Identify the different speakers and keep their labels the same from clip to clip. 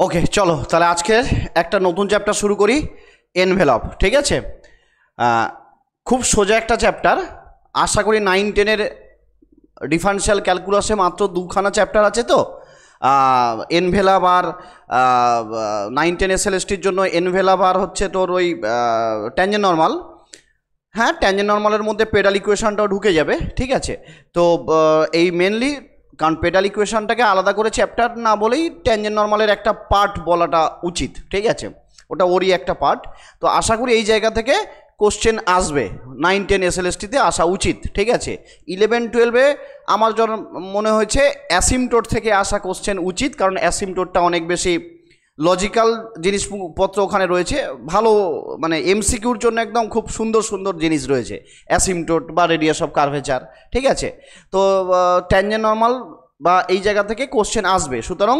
Speaker 1: ওকে, চলো তাহলে আজকের একটা নতুন চ্যাপ্টার শুরু করি, এনভেলপ। ঠিক আছে, খুব সোজা একটা চ্যাপ্টার। আশা করি 9-10-এর ডিফারেন্সিয়াল ক্যালকুলাসে মাত্র দুখানা চ্যাপ্টার আছে, তো এনভেলপ আর 9-10 এসএলএসটির জন্য এনভেলপ আর হচ্ছে তোর ওই ট্যানজেন্ট নর্মাল। হ্যাঁ, ট্যানজেন্ট নর্মালের মধ্যে পেডাল ইকুয়েশনটাও ঢুকে যাবে। ঠিক আছে, তো এই মেনলি কারণ পেডাল ইকুয়েশনটাকে আলাদা করে চ্যাপ্টার না বলেই ট্যানজেন্ট নর্মালের একটা পার্ট বলাটা উচিত। ঠিক আছে, ওটা ওরই একটা পার্ট। তো আশা করি এই জায়গা থেকে কোশ্চেন আসবে, 9-10 এসএলএসটিতে আসা উচিত। ঠিক আছে, 11-12-এ আমার জন্য মনে হয়েছে অ্যাসিমটোট থেকে আসা কোশ্চেন উচিত, কারণ অ্যাসিমটোটটা অনেক বেশি লজিক্যাল জিনিসপত্র ওখানে রয়েছে, ভালো মানে এমসিকিউর জন্য একদম খুব সুন্দর সুন্দর জিনিস রয়েছে, অ্যাসিমটোট বা রেডিয়াস অফ কার্ভেচার। ঠিক আছে, তো ট্যানজেন্ট নর্মাল বা এই জায়গা থেকে কোশ্চেন আসবে, সুতরাং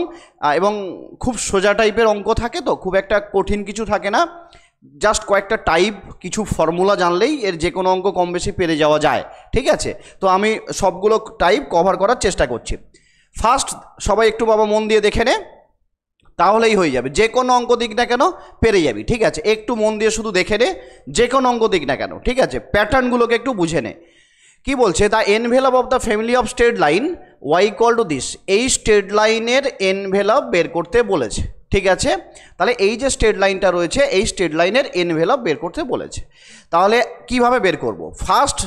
Speaker 1: এবং খুব সোজা টাইপের অঙ্ক থাকে, তো খুব একটা কঠিন কিছু থাকে না, জাস্ট কয়েকটা টাইপ কিছু ফর্মুলা জানলেই এর যে কোনো অঙ্ক কম বেশি পেরে যাওয়া যায়। ঠিক আছে, তো আমি সবগুলো টাইপ কভার করার চেষ্টা করছি। ফার্স্ট সবাই একটু বাবা মন দিয়ে দেখে নে, তাহলেই হয়ে যাবে, যে কোনো অঙ্ক দিক না কেন পেরে যাবি। ঠিক আছে, একটু মন দিয়ে শুধু দেখে নে, যে কোনো অঙ্ক দিক না কেন। ঠিক আছে, প্যাটার্নগুলোকে একটু বুঝে নে। কি বলছে, the envelope of the family of straight line y equal to this. এই স্ট্রেট লাইনের এনভেলপ বের করতে বলেছে। ঠিক আছে, তাহলে এই যে স্ট্রেট লাইনটা রয়েছে, এই স্ট্রেট লাইনের এনভেলপ বের করতে বলেছে। তাহলে কিভাবে বের করব? ফার্স্ট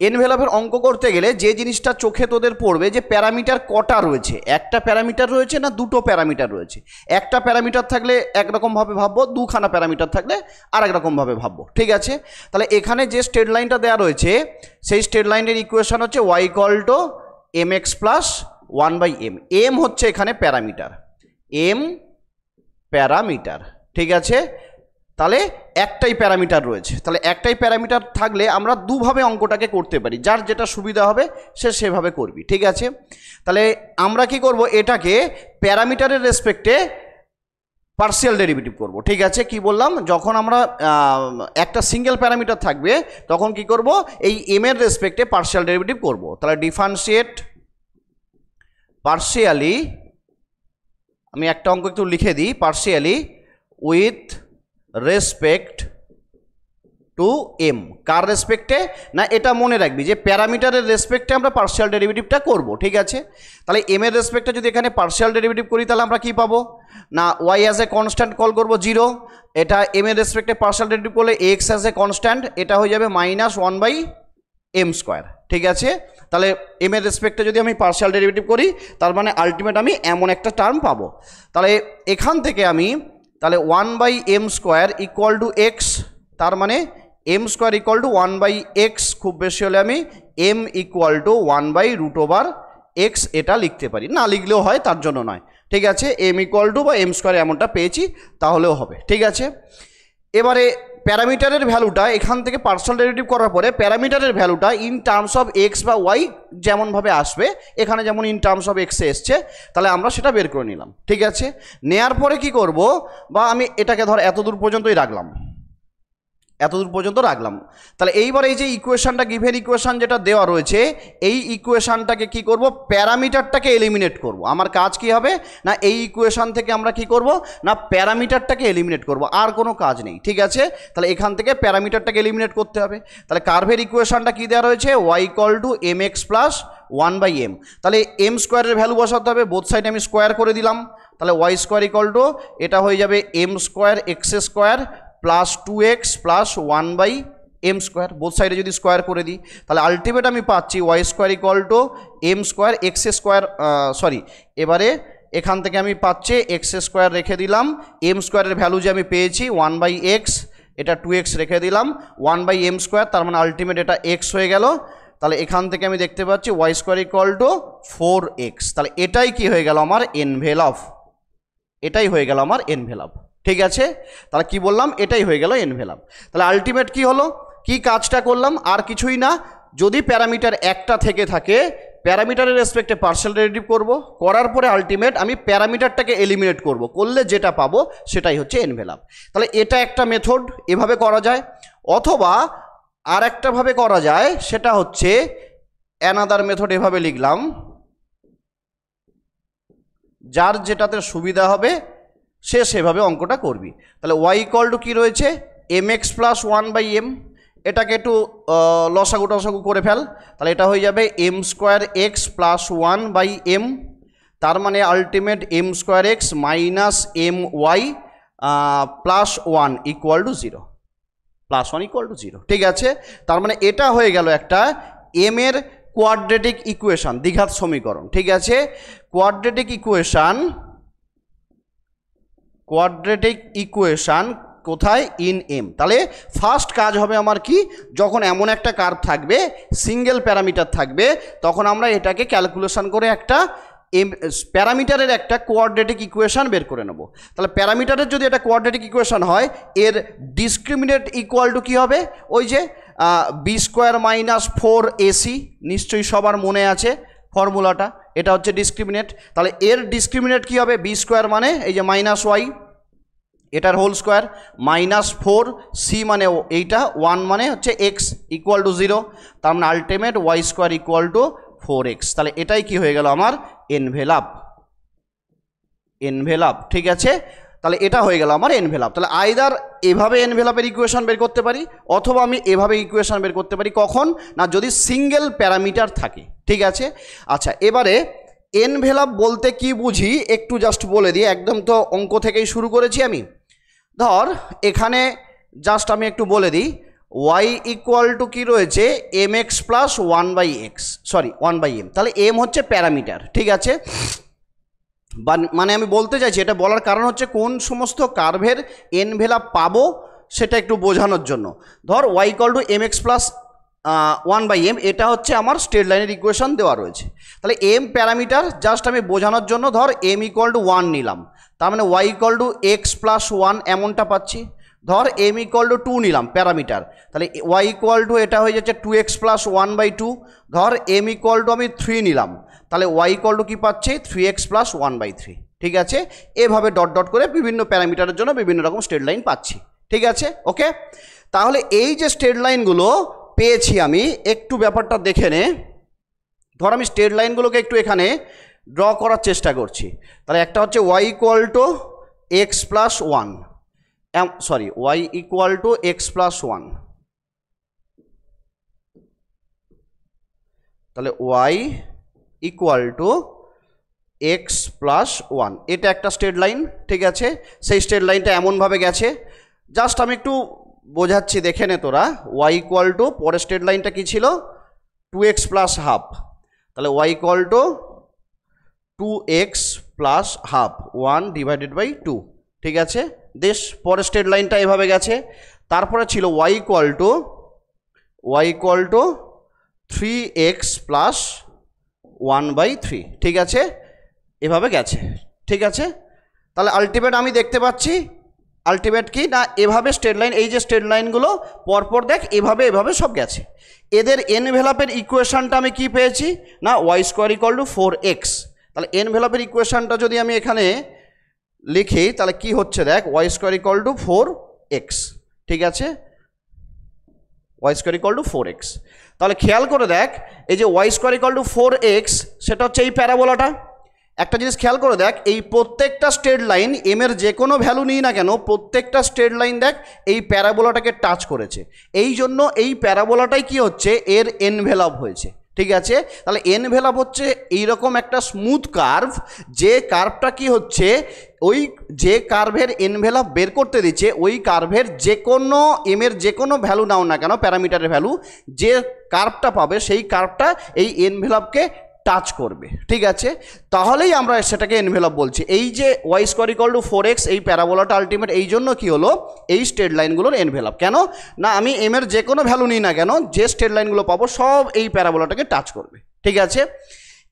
Speaker 1: এনভেলপের অঙ্ক করতে গেলে যে জিনিসটা চোখে তোদের পড়বে, যে প্যারামিটার কটা রয়েছে, একটা প্যারামিটার রয়েছে না দুটো প্যারামিটার রয়েছে। একটা প্যারামিটার থাকলে একরকমভাবে ভাববো, দুখানা প্যারামিটার থাকলে আর একরকমভাবে ভাববো। ঠিক আছে, তাহলে এখানে যে স্ট্রেট লাইনটা দেওয়া রয়েছে, সেই স্ট্রেট লাইনের ইকুয়েশন হচ্ছে y equal to m x plus 1/m। M হচ্ছে এখানে প্যারামিটার, এম প্যারামিটার। ঠিক আছে, তাহলে একটাই প্যারামিটার রয়েছে, তাহলে একটাই প্যারামিটার থাকলে আমরা দুভাবে অঙ্কটাকে করতে পারি, যার যেটা সুবিধা হবে সে সেভাবে করবি। ঠিক আছে, তাহলে আমরা কি করব, এটাকে প্যারামিটারের রেসপেক্টে পার্সিয়াল ডেরিভেটিভ করব। ঠিক আছে, কি বললাম, যখন আমরা একটা সিঙ্গেল প্যারামিটার থাকবে তখন কি করব, এই এম এর রেসপেক্টে পার্সিয়াল ডেরিভেটিভ করব। তাহলে ডিফারেন্সিয়েট পার্সিয়ালি, আমি একটা অঙ্ক একটু লিখে দিই, partially with respect to M. কার রেসপেক্টে না, এটা মনে রাখবি যে প্যারামিটারের রেসপেক্টে আমরা পার্সিয়াল ডেরিভেটিভটা করব। ঠিক আছে, তাহলে এম এর রেসপেক্টে যদি এখানে পার্সিয়াল ডেরিভেটিভ করি তাহলে আমরা কি পাবো না, y as a constant call করব 0, এটা এম এর রেসপেক্টে পার্সিয়াল ডেরিভেটিভ করলে এক্স অ্যাজ এ কনস্ট্যান্ট, এটা হয়ে যাবে -1/m²। ঠিক আছে, তাহলে এম এর রেসপেক্টে যদি আমি পার্সিয়াল ডেরিভেটিভ করি তার মানে আলটিমেট আমি এমন একটা টার্ম পাবো। তাহলে এখান থেকে আমি তাহলে 1/m² ইকুয়াল টু এক্স, তার মানে m² ইকুয়াল টু 1/x, খুব বেশি হলে আমি m ইকুয়াল টু 1/√x এটা লিখতে পারি, না লিখলেও হয়, তার জন্য নয়। ঠিক আছে, m ইকুয়াল টু বা m² এমনটা পেয়েছি তাহলেও হবে। ঠিক আছে, এবারে প্যারামিটারের ভ্যালুটা এখান থেকে পার্সিয়াল ডেরিভেটিভ করার পরে প্যারামিটারের ভ্যালুটা ইন টার্মস অফ এক্স বা ওয়াই যেমনভাবে আসবে, এখানে যেমন ইন টার্মস অফ এক্সে এসছে, তাহলে আমরা সেটা বের করে নিলাম। ঠিক আছে, নেয়ার পরে কি করব, বা আমি এটাকে ধর এতদূর পর্যন্তই রাখলাম, এতদূর পর্যন্ত রাখলাম। তাহলে এইবার এই যে ইকুয়েশনটা, গিভেন ইকুয়েশন যেটা দেওয়া রয়েছে, এই ইকুয়েশনটাকে কি করব, প্যারামিটারটাকে এলিমিনেট করব। আমার কাজ কি হবে না, এই ইকুয়েশন থেকে আমরা কি করব না, প্যারামিটারটাকে এলিমিনেট করব, আর কোনো কাজ নেই। ঠিক আছে, তাহলে এখান থেকে প্যারামিটারটাকে এলিমিনেট করতে হবে। তাহলে কার্ভের ইকুয়েশনটা কি দেওয়া রয়েছে, y equal to mx plus 1/m। তাহলে m² এর ভ্যালু বসাতে হবে, বোথ সাইডে আমি স্কোয়ার করে দিলাম, তাহলে y² ইকুয়াল টু এটা হয়ে যাবে m² x² plus 2x plus 1/m², both সাইডে যদি স্কোয়ার করে দিই তাহলে আলটিমেট আমি পাচ্ছি y² equal to m² x², sorry, এবারে এখান থেকে আমি পাচ্ছি x² রেখে দিলাম, m² এর ভ্যালু যে আমি পেয়েছি 1/x, এটা 2x রেখে দিলাম, 1/m², তার মানে আলটিমেট এটা x হয়ে গেল। তাহলে এখান থেকে আমি দেখতে পাচ্ছি y² ইকুয়াল টু 4x। তাহলে এটাই কি হয়ে গেল আমার এনভেলপ, এটাই হয়ে গেল আমার এনভেলপ। ঠিক আছে, তাহলে কি বললাম, এটাই হয়ে গেল এনভেলপ। তাহলে আলটিমেট কি হলো, কি কাজটা করলাম, আর কিছুই না, যদি প্যারামিটার একটা থেকে থাকে প্যারামিটারের রেসপেক্টে পার্সিয়াল ডেরিভেটিভ করব, করার পরে আলটিমেট আমি প্যারামিটারটাকে এলিমিনেট করব, করলে যেটা পাবো সেটাই হচ্ছে এনভেলপ। তাহলে এটা একটা মেথড, এভাবে করা যায়, অথবা আর একটা ভাবে করা যায়, সেটা হচ্ছে অ্যানাদার মেথড, এভাবে লিখলাম, যার যেটাতে সুবিধা হবে সে সেভাবে অঙ্কটা করবি। তাহলে ওয়াই ইকুয়াল টু কী রয়েছে, m x plus one by m, এটাকে একটু লসাগু টসাগু করে ফেল, তাহলে এটা হয়ে যাবে m square x plus one by m, তার মানে ultimate m square x minus m y plus one equal to zero, plus one equal to zero. ঠিক আছে, তার মানে এটা হয়ে গেল একটা এম এর কোয়াড্রেটিক ইকুয়েশান, দ্বিঘাত সমীকরণ। ঠিক আছে, কোয়াড্রেটিক ইকুয়েশান কোথায়, ইন এম। তাহলে ফার্স্ট কাজ হবে আমার কি, যখন এমন একটা কার্ভ থাকবে, সিঙ্গেল প্যারামিটার থাকবে, তখন আমরা এটাকে ক্যালকুলেশন করে একটা প্যারামিটারের একটা কোয়াড্রেটিক ইকুয়েশান বের করে নেব। তাহলে প্যারামিটারের যদি এটা কোয়াড্রেটিক ইকুয়েশান হয়, এর ডিসক্রিমিনেট ইকুয়াল টু কী হবে, ওই যে বি স্কোয়ার মাইনাস 4ac, নিশ্চয়ই সবার মনে আছে ফর্মুলাটা, এটা হচ্ছে ডিসক্রিমিনেট। তাহলে এর ডিসক্রিমিনেট কী হবে, বি স্কোয়ার মানে এই যে মাইনাস ওয়াই, এটার হোল স্কোয়ার, মাইনাস 4c মানে এইটা, 1 মানে হচ্ছে এক্স ইকুয়াল টু 0, তার মানে ultimate y square equal to 4x। তাহলে এটাই কি হয়ে গেল আমার এনভেলাপ। ঠিক আছে, তাহলে এটা হয়ে গেল আমার এনভেলাপ। তাহলে আইদার এভাবে এনভেলাপের ইকুয়েশন বের করতে পারি, অথবা আমি এভাবে ইকুয়েশন বের করতে পারি, কখন না যদি সিঙ্গেল প্যারামিটার থাকে। ঠিক আছে, আচ্ছা এবারে এনভেলাপ বলতে কি বুঝি একটু জাস্ট বলে দিই, একদম তো অঙ্ক থেকেই শুরু করেছি আমি। ধর এখানে জাস্ট আমি একটু বলে দিই, y ইকুয়াল টু কী রয়েছে, m x plus one by x, sorry 1 by m. তাহলে এম হচ্ছে প্যারামিটার। ঠিক আছে, মানে আমি বলতে চাইছি, এটা বলার কারণ হচ্ছে কোন সমস্ত কার্ভের এনভেলাপ পাবো সেটা একটু বোঝানোর জন্য। ধর y equal to m x plus 1 by m, এটা হচ্ছে আমার স্ট্রেট লাইনের ইকুয়েশন দেওয়া রয়েছে। তাহলে এম প্যারামিটার, জাস্ট আমি বোঝানোর জন্য ধর এম ইকুয়াল টু 1 নিলাম, তার মানে y equal to x plus 1 এমনটা পাচ্ছি। ধর এম ইকুয়াল টু 2 নিলাম প্যারামিটার, তাহলে y ইকুয়াল টু এটা হয়ে যাচ্ছে 2x প্লাস 1 বাই 2। ধর এম ইকুয়াল টু আমি 3 নিলাম, তাহলে y ইকুয়াল টু কী পাচ্ছি, 3x প্লাস 1 বাই 3। ঠিক আছে, এভাবে ডট ডট করে বিভিন্ন প্যারামিটারের জন্য বিভিন্ন রকম স্ট্রেট লাইন পাচ্ছি। ঠিক আছে, ওকে। তাহলে এই যে স্ট্রেট লাইনগুলো পেয়েছি আমি, একটু ব্যাপারটা দেখে নে। ধর আমি স্ট্রেট লাইনগুলোকে একটু এখানে ড্র করার চেষ্টা করছি। তাহলে একটা হচ্ছে y equal to x plus 1, sorry y equal to x plus 1, তাহলে y equal to x plus 1, এটা একটা স্ট্রেট লাইন। ঠিক আছে, সেই স্ট্রেট লাইনটা এমনভাবে গেছে, জাস্ট আমি একটু বোঝাচ্ছি দেখে নে তোরা। y ইকুয়াল টু, পরের স্ট্রেট লাইনটা কী ছিল, 2x প্লাস হাফ, তাহলে y equal to 2x plus half 1 divided by 2। ঠিক আছে, দেশ পরের স্ট্রেট লাইনটা এভাবে গেছে। তারপরে ছিল y equal to 3x plus 1 by 3। ঠিক আছে, এভাবে গেছে। ঠিক আছে, তাহলে আলটিমেট আমি দেখতে পাচ্ছি, আলটিমেট কি না, এভাবে স্ট্রেট লাইন, এই যে স্ট্রেট লাইনগুলো পরপর দেখ এভাবে এভাবে সব গেছে। এদের এনভেলাপের ইকুয়েশনটা আমি কি পেয়েছি না, Y square equal to 4x। তাহলে এনভেলাপের ইকুয়েশনটা যদি আমি এখানে লিখি, তাহলে কি হচ্ছে দেখ, Y square equal to 4x। ঠিক আছে, Y square equal to 4x। তাহলে খেয়াল করে দেখ, এই যে Y square equal to 4x, সেটা হচ্ছে এই প্যারাবোলাটা। একটা জিনিস খেয়াল করে দেখ, এই প্রত্যেকটা স্ট্রেট লাইন এম এর যে কোনো ভ্যালু নিই না কেন, প্রত্যেকটা স্ট্রেট লাইন দেখ এই প্যারাবোলাটাকে টাচ করেছে, এই জন্য এই প্যারাবোলাটাই কি হচ্ছে, এর এনভেলাপ হয়েছে। ঠিক আছে, তাহলে এনভেলাপ হচ্ছে এইরকম একটা স্মুথ কার্ভ, যে কার্ভটা কি হচ্ছে, ওই যে কার্ভের এনভেলাপ বের করতে দিচ্ছে, ওই কার্ভের যে কোনো এম এর যে কোনো ভ্যালু নাও না কেন, প্যারামিটারের ভ্যালু, যে কার্ভটা পাবে সেই কার্ভটা এই এনভেলাপকে টাচ করবে। ঠিক আছে, তাহলেই আমরা সেটাকে এনভেলাপ বলছি। এই যে Y square equal to 4x, এই প্যারাবোলাটা আলটিমেট এই জন্য কি হলো, এই স্ট্রেট লাইনগুলোর এনভেলাপ। কেন না, আমি এম এর যে কোনো ভ্যালু নিই না কেন, যে স্ট্রেট লাইনগুলো পাবো সব এই প্যারাবোলাটাকে টাচ করবে। ঠিক আছে,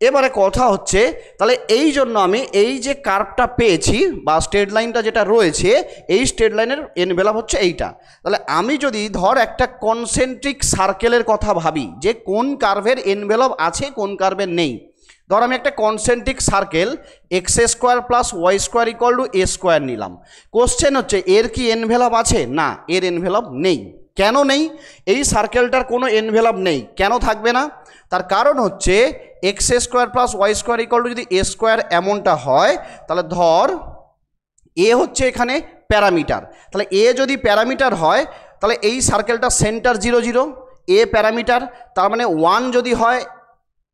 Speaker 1: এবারে কথা হচ্ছে, তাহলে এই জন্য আমি এই যে কার্ভটা পেয়েছি বা স্ট্রেট লাইনটা যেটা রয়েছে, এই স্ট্রেট লাইনের এনভেলাপ হচ্ছে এইটা। তাহলে আমি যদি ধর একটা কনসেন্ট্রিক সার্কেলের কথা ভাবি, যে কোন কার্ভের এনভেলাপ আছে কোন কার্ভের নেই। ধর আমি একটা concentric circle x square plus Y square equal to A square নিলাম। কোশ্চেন হচ্ছে এর কি এনভেলাপ আছে, না এর এনভেলাপ নেই। কেন নেই, এই সার্কেলটার কোনো এনভেলাপ নেই, কেন থাকবে না, তার কারণ হচ্ছে x square plus Y square equal to যদি এ স্কোয়ার এমনটা হয়, তাহলে ধর এ হচ্ছে এখানে প্যারামিটার, তাহলে এ যদি প্যারামিটার হয় তাহলে এই সার্কেলটা সেন্টার 0 0, এ প্যারামিটার, তার মানে 1 যদি হয়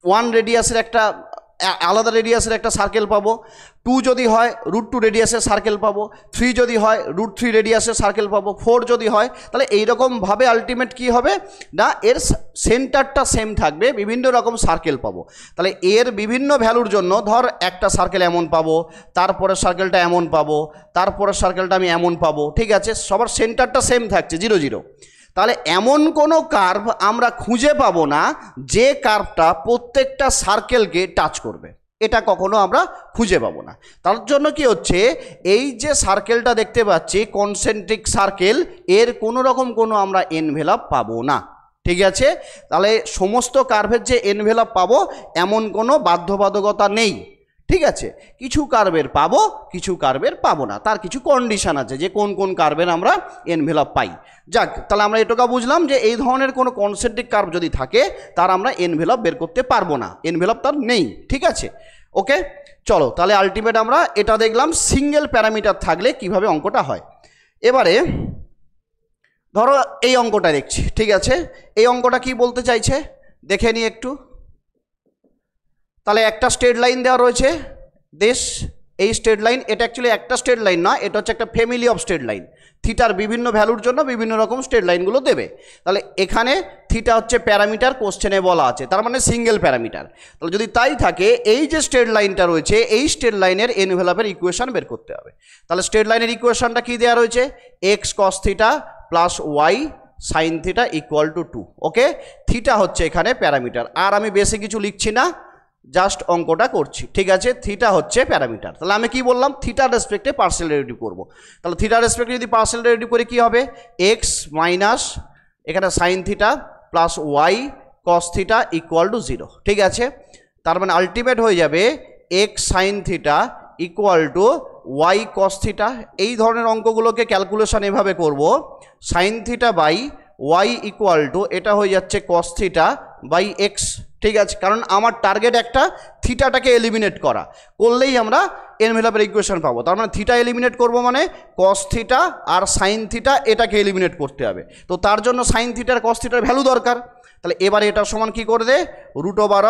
Speaker 1: 1 রেডিয়াসের একটা আলাদা রেডিয়াসের একটা সার্কেল পাবো, 2 যদি হয় √2 রেডিয়াসের সার্কেল পাবো, 3 যদি হয় √3 রেডিয়াসের সার্কেল পাবো, 4 যদি হয়, তাহলে এইরকমভাবে আলটিমেট কি হবে না এর সেন্টারটা সেম থাকবে, বিভিন্ন রকম সার্কেল পাবো। তাহলে এর বিভিন্ন ভ্যালুর জন্য ধর একটা সার্কেল এমন পাবো, তারপরের সার্কেলটা এমন পাবো, তারপরের সার্কেলটা আমি এমন পাবো, ঠিক আছে, সবার সেন্টারটা সেম থাকছে 0 0। তাহলে এমন কোনো কার্ভ আমরা খুঁজে পাবো না যে কার্ভটা প্রত্যেকটা সার্কেলকে টাচ করবে, এটা কখনো আমরা খুঁজে পাবো না। তার জন্য কি হচ্ছে, এই যে সার্কেলটা দেখতে পাচ্ছি কনসেন্ট্রিক সার্কেল, এর কোনো রকম কোনো আমরা এনভেলপ পাবো না, ঠিক আছে। তাহলে সমস্ত কার্ভের যে এনভেলপ পাবো এমন কোনো বাধ্যবাধকতা নেই, ঠিক আছে। কিছু কার্ভের পাবো, কিছু কার্ভের পাবো না, তার কিছু কন্ডিশন আছে যে কোন কোন কার্ভের আমরা এনভেলপ পাই। যাক, তাহলে আমরা এটুকু বুঝলাম যে এই ধরনের কোনো কনসেন্ট্রিক কার্ভ যদি থাকে তার আমরা এনভেলপ বের করতে পারবো না, এনভেলপ তার নেই, ঠিক আছে। ওকে, চলো তাহলে আলটিমেট আমরা এটা দেখলাম সিঙ্গেল প্যারামিটার থাকলে কিভাবে অঙ্কটা হয়। এবারে ধরো এই অঙ্কটা দেখছি, ঠিক আছে, এই অঙ্কটা কি বলতে চাইছে দেখে নিই একটু। তাহলে একটা স্ট্রেট লাইন দেওয়া রয়েছে দেশ, এই স্ট্রেট লাইন, এটা অ্যাকচুয়ালি একটা স্ট্রেট লাইন না, এটা হচ্ছে একটা ফ্যামিলি অফ স্ট্রেট লাইন, থিটার বিভিন্ন ভ্যালুর জন্য বিভিন্ন রকম স্ট্রেট লাইনগুলো দেবে। তাহলে এখানে থিটা হচ্ছে প্যারামিটার, কোশ্চেনে বলা আছে, তার মানে সিঙ্গেল প্যারামিটার। তাহলে যদি তাই থাকে এই যে স্ট্রেট লাইনটা রয়েছে এই স্ট্রেট লাইনের এনভেলপের ইকুয়েশন বের করতে হবে। তাহলে স্ট্রেট লাইনের ইকুয়েশনটা কি দেওয়া রয়েছে, x cos theta plus y sine theta equal to 2। Okay, theta হচ্ছে এখানে প্যারামিটার, আর আমি বেশি কিছু লিখছি না, জাস্ট অঙ্কটা করছি, ঠিক আছে। থিটা হচ্ছে প্যারামিটার, তাহলে আমি কি বললাম থিটার রেসপেক্টে পার্সিয়াল ডেরিভেটিভ করব। তাহলে থিটার রেসপেক্টে যদি পার্সিয়াল ডেরিভেটিভ করি কি হবে, এক্স মাইনাস এখানে sine theta plus y cos theta equal to 0, ঠিক আছে। তার মানে আলটিমেট হয়ে যাবে x sine theta equal to y cos theta. এই ধরনের অঙ্কগুলোকে ক্যালকুলেশন এভাবে করব, sine theta by y equal to এটা হয়ে যাচ্ছে কস থিটা বাই এক্স, ঠিক আছে। কারণ আমার টার্গেট একটা থিটাটাকে এলিমিনেট করা, করলেই আমরা এনভেলপের ইকুয়েশন পাবো। তার মানে থিটা এলিমিনেট করব মানে কস থিটা আর সাইন থিটা এটাকে এলিমিনেট করতে হবে, তো তার জন্য সাইন থিটার কস থিটার ভ্যালু দরকার। তাহলে এবারে এটা সমান কি করে দে, √ওভার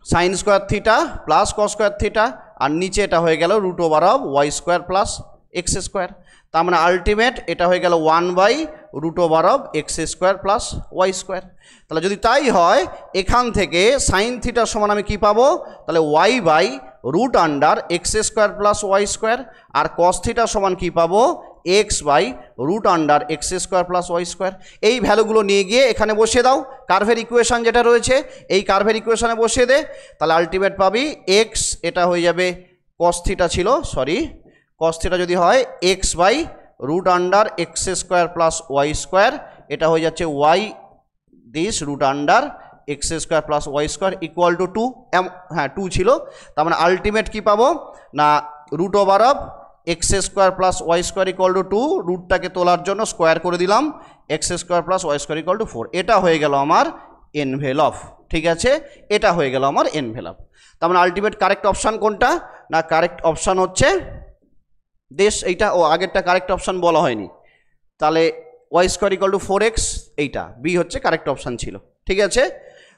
Speaker 1: sine square theta plus cos square theta, আর নিচে এটা হয়ে গেল √ওভার Y square plus X square. তার মানে আলটিমেট এটা হয়ে গেল 1/√ওভার X square plus Y square. তাহলে যদি তাই হয় এখান থেকে সাইন থিটার সমান আমি কি পাবো, তাহলে y/√এক্স স্কোয়ার প্লাস ওয়াই স্কোয়ার, আর কস থিটার সমান কি পাবো, x/√এক্স স্কোয়ার প্লাস ওয়াই স্কোয়ার। এই ভ্যালুগুলো নিয়ে গিয়ে এখানে বসিয়ে দাও, কার্ভের ইকুয়েশন যেটা রয়েছে এই কার্ভের ইকুয়েশনে বসিয়ে দে, তাহলে আলটিমেট পাবি এক্স, এটা হয়ে যাবে কস থিটা ছিল, সরি কস থিটা যদি হয় x/√এক্স স্কোয়ার প্লাস ওয়াই স্কোয়ার, এটা হয়ে যাচ্ছে ওয়াই দিস √এক্স square plus Y square equal to 2, হ্যাঁ 2 ছিল। তার মানে আলটিমেট কী পাবো না √ওভার x square plus Y square equal to 2, রুটটাকে তোলার জন্য স্কোয়ার করে দিলাম x square plus Y square equal to 4। এটা হয়ে গেল আমার এনভেলপ, ঠিক আছে, এটা হয়ে গেল আমার এনভেলপ। তার মানে আলটিমেট কারেক্ট অপশান কোনটা না, কারেক্ট অপশান হচ্ছে দেশ এইটা, ও আগেরটা কারেক্ট অপশান বলা হয়নি, তাহলে Y square equal to 4x, এইটা বি হচ্ছে কারেক্ট অপশান ছিল, ঠিক আছে।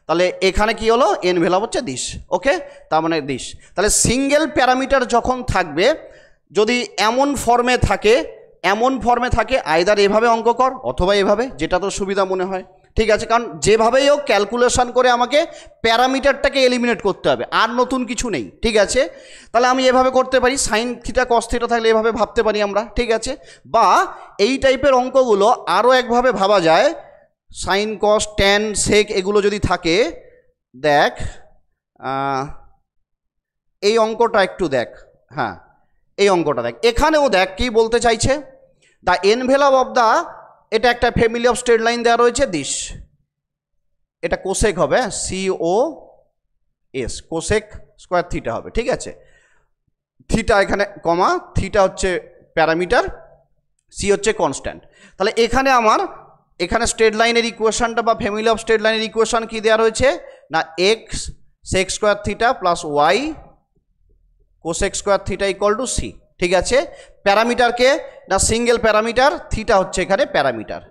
Speaker 1: তাহলে এখানে কি হলো, এনভেলপ হচ্ছে দিস, ওকে, তার মানে দিস। তাহলে সিঙ্গেল প্যারামিটার যখন থাকবে, যদি এমন ফর্মে থাকে আইদার এভাবে অঙ্ক কর অথবা এভাবে, যেটা তোর সুবিধা মনে হয়, ঠিক আছে। কারণ যেভাবেই হোক ক্যালকুলেশন করে আমাকে প্যারামিটারটাকে এলিমিনেট করতে হবে, আর নতুন কিছু নেই, ঠিক আছে। তাহলে আমি এভাবে করতে পারি, সাইন থিটা কস থিটা থাকলে এভাবে ভাবতে পারি আমরা, ঠিক আছে। বা এই টাইপের অঙ্কগুলো আরও একভাবে ভাবা যায়, সাইন কস ট্যান সেক এগুলো যদি থাকে, দেখ এই অঙ্কটা একটু দেখ, হ্যাঁ এই অঙ্কটা দেখ, এখানেও দেখ কি বলতে চাইছে, দ্য এনভেলপ অফ দ্য, এটা একটা ফ্যামিলি অফ স্ট্রেট লাইন দেওয়া রয়েছে দিস, এটা কোসেক হবে, COS কোসেক স্কোয়ার থিটা হবে, ঠিক আছে। থিটা এখানে কমা, থিটা হচ্ছে প্যারামিটার, সি হচ্ছে কনস্ট্যান্ট। তাহলে এখানে আমার এখানে স্ট্রেট লাইনের ইকুয়েশনটা বা ফ্যামিলি অফ স্ট্রেট লাইনের ইকুয়েশন কি দেওয়া রয়েছে না, x sec square theta plus y cosec square theta equal to c. ঠিক আছে, প্যারামিটারকে না সিঙ্গেল প্যারামিটার, থিটা হচ্ছে এখানে প্যারামিটার,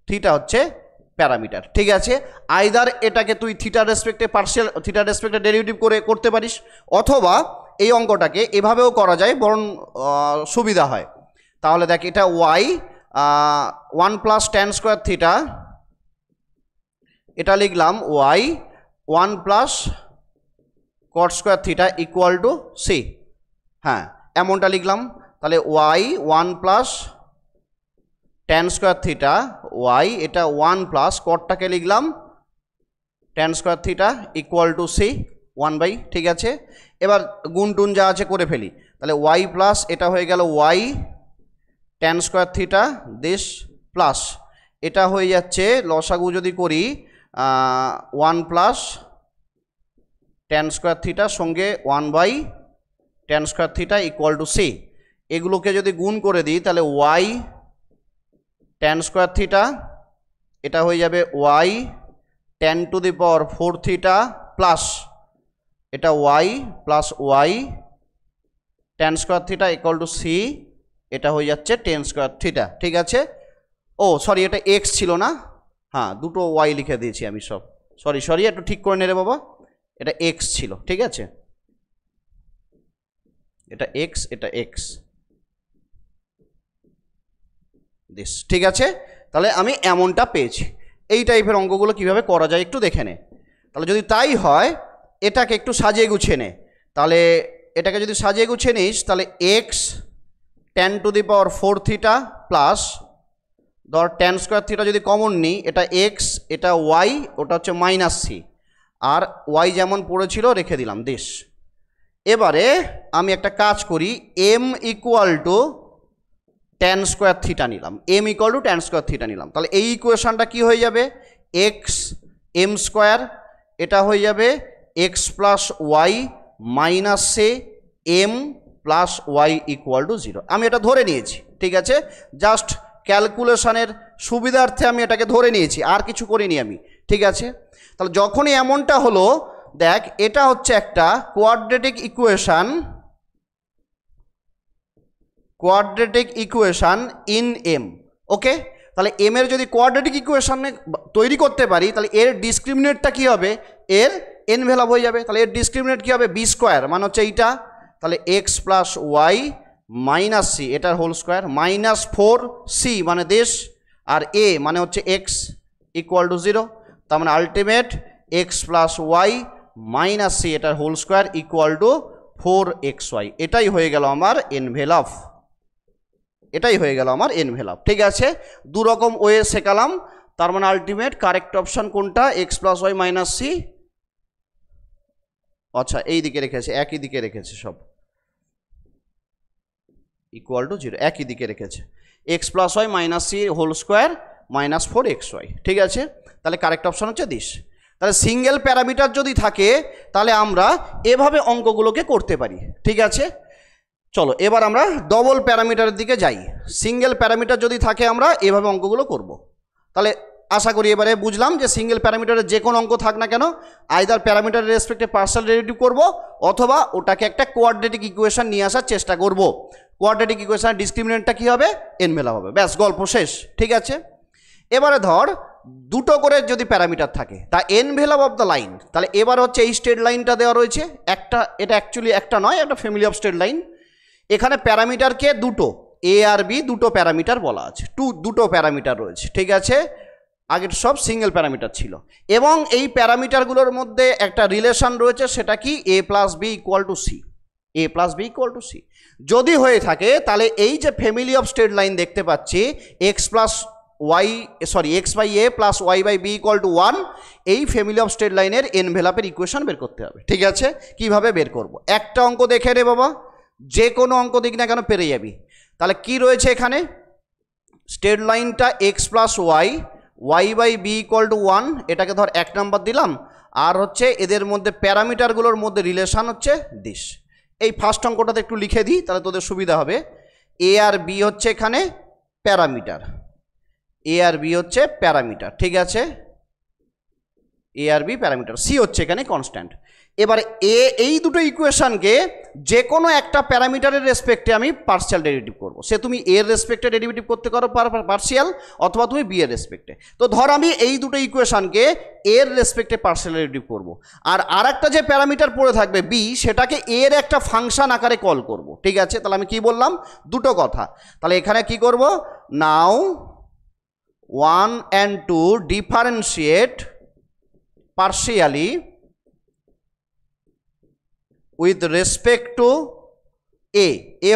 Speaker 1: থিটা হচ্ছে প্যারামিটার। ঠিক আছে, আইদার এটাকে তুই থিটার রেসপেক্টে পার্সিয়াল থিটার রেসপেক্টে ডেরিভেটিভ করে করতে পারিস, অথবা এই অঙ্কটাকে এভাবেও করা যায়, বরং সুবিধা হয়। তাহলে দেখ, এটা y 1 plus tan square theta, এটা লিখলাম y 1 plus cot square theta equal to c. হ্যাঁ, এমনটা লিখলাম। তাহলে y 1 plus tan square theta, y এটা 1 প্লাস কটটাকে লিখলাম tan square theta equal to c 1/। ঠিক আছে, এবার গুণ টুন যা আছে করে ফেলি। তাহলে ওয়াই প্লাস এটা হয়ে গেল y tan square theta this plus এটা হয়ে যাচ্ছে লসাগু যদি করি 1 প্লাস ট্যান স্কোয়ার থিটা সঙ্গে one by tan square theta equal to C. এগুলোকে যদি গুণ করে দিই তাহলে ওয়াই ট্যান স্কোয়ার থিটা এটা হয়ে যাবে ওয়াই 10⁴ থিটা প্লাস এটা y plus y tan square theta equal to c, এটা হয়ে যাচ্ছে 10 স্কোয়ার থিটা। ঠিক আছে, ও সরি, এটা এক্স ছিল না, হ্যাঁ দুটো ওয়াই লিখে দিয়েছি আমি, সব সরি একটু ঠিক করে নেবে বাবা, এটা এক্স ছিল। ঠিক আছে, এটা এক্স, এটা এক্স দিস। ঠিক আছে, তাহলে আমি এমনটা পেয়েছি। এই টাইপের অঙ্কগুলো কিভাবে করা যায় একটু দেখে নে। তাহলে যদি তাই হয়, এটাকে একটু সাজিয়ে গুছিয়ে নে। তাহলে এটাকে যদি সাজিয়ে গুছিয়ে নিস, তাহলে এক্স 10⁴ থিটা প্লাস ধর ট্যান স্কোয়ার থিটা যদি কমন নিই, এটা এক্স, এটা ওয়াই, ওটা হচ্ছে মাইনাস সি, আর ওয়াই যেমন পড়েছিল রেখে দিলাম দিস। এবারে আমি একটা কাজ করি, M equal to tan square theta নিলাম, M equal to tan square theta নিলাম। তাহলে এই ইকুয়েশনটা কি হয়ে যাবে, এক্স এম স্কোয়ার, এটা হয়ে যাবে x plus Y minus say m plus y equal to 0। আমি এটা ধরে নিয়েছি। ঠিক আছে, জাস্ট ক্যালকুলেশনের সুবিধার্থে আমি এটাকে ধরে নিয়েছি, আর কিছু করিনি আমি। ঠিক আছে, তাহলে যখনই এমনটা হলো, দেখ এটা হচ্ছে একটা কোয়াড্রেটিক ইকুয়েশন ইন এম। ওকে, তাহলে এম এর যদি কোয়াড্রেটিক ইকুয়েশন তৈরি করতে পারি, তাহলে এর ডিসক্রিমিনেটটা কি হবে, এর এনভেলপ হয়ে যাবে। তাহলে এর ডিসক্রিমিনেট কি হবে, বি স্কোয়ার, মানে হচ্ছে এইটা। তাহলে x plus Y minus C, এটার হোল স্কোয়ার, মাইনাস 4c মানে দেশ, আর এ মানে হচ্ছে এক্স ইকুয়াল টু 0। তার মানে ultimate X plus Y minus C এটার whole square equal to 4xy। এটাই হয়ে গেল আমার এনভেলপ, এটাই হয়ে গেল আমার এনভেলপ। ঠিক আছে, দুরকম ওয়ে শেখালাম। তার মানে আলটিমেট কারেক্ট অপশান কোনটা, x plus Y minus c. আচ্ছা, এই দিকে রেখেছে, একই দিকে রেখেছে, সব ইকুয়াল টু 0 একই দিকে রেখেছে, x plus Y minus c whole square minus 4xy। ঠিক আছে, তাহলে কারেক্ট অপশান হচ্ছে দিস। তাহলে সিঙ্গেল প্যারামিটার যদি থাকে, তাহলে আমরা এভাবে অঙ্কগুলোকে করতে পারি। ঠিক আছে, চলো এবার আমরা ডবল প্যারামিটারের দিকে যাই। সিঙ্গেল প্যারামিটার যদি থাকে, আমরা এভাবে অঙ্কগুলো করব। তাহলে আশা করি এবারে বুঝলাম যে সিঙ্গেল প্যারামিটারের যে কোনো অঙ্ক থাক না কেন, আইদার প্যারামিটারের রেসপেক্টে পার্শিয়াল ডেরিভেটিভ করব, অথবা ওটাকে একটা কোয়াড্রেটিক ইকুয়েশন নিয়ে আসার চেষ্টা করব। কোয়াড্রেটিক ইকুয়েশনের ডিসক্রিমিনেন্টটা কী হবে, এনভেলপ হবে, ব্যাস গল্প শেষ। ঠিক আছে, এবারে ধর দুটো করে যদি প্যারামিটার থাকে, তা এনভেলপ অফ দ্য লাইন। তাহলে এবার হচ্ছে এই স্ট্রেট লাইনটা দেওয়া রয়েছে একটা, এটা অ্যাকচুয়ালি একটা নয়, একটা ফ্যামিলি অফ স্ট্রেট লাইন। এখানে প্যারামিটারকে দুটো, এ আর বি দুটো প্যারামিটার বলা আছে, দুটো প্যারামিটার রয়েছে। ঠিক আছে, আগের সব সিঙ্গেল প্যারামিটার ছিল, এবং এই প্যারামিটারগুলোর মধ্যে একটা রিলেশন রয়েছে, সেটা কি A plus B equal to C, A plus B equal to C. যদি হয়ে থাকে, তাহলে এই যে ফ্যামিলি অফ স্ট্রেট লাইন দেখতে পাচ্ছি, x by A plus Y by b equal to 1, এই ফ্যামিলি অফ স্ট্রেট লাইনের এনভেলপের ইকুয়েশন বের করতে হবে। ঠিক আছে, কিভাবে বের করব, একটা অঙ্ক দেখে রে বাবা, যে কোনো অঙ্ক দিক না কেন পেরে যাবি। তাহলে কি রয়েছে এখানে, স্ট্রেট লাইনটা x plus Y by b equal to 1, এটাকে ধর 1 নাম্বার দিলাম, আর হচ্ছে এদের মধ্যে প্যারামিটারগুলোর মধ্যে রিলেশন হচ্ছে দিস। এই ফার্স্ট অঙ্কটাতে একটু লিখে দিই, তাহলে তোদের সুবিধা হবে। এ আর বি হচ্ছে এখানে প্যারামিটার, এ আর বি হচ্ছে প্যারামিটার। ঠিক আছে, এ আর বি প্যারামিটার, সি হচ্ছে এখানে কনস্ট্যান্ট। এবার এই দুটো ইকুয়েশনকে যে কোনো একটা প্যারামিটারের রেসপেক্টে আমি পার্শিয়াল ডেরিভেটিভ করব। সে তুমি এর রেসপেক্টে ডেরিভেটিভ করতে পারো পার্শিয়াল, অথবা তুমি বি এর রেসপেক্টে। তো ধর আমি এই দুটো ইকুয়েশনকে এর রেসপেক্টে পার্শিয়াল ডেরিভেটিভ করব, আর একটা যে প্যারামিটার পড়ে থাকবে বি, সেটাকে এর একটা ফাংশন আকারে কল করব। ঠিক আছে, তাহলে আমি কি বললাম, দুটো কথা। তাহলে এখানে কি করব, নাও 1 and 2 differentiate partially with respect to a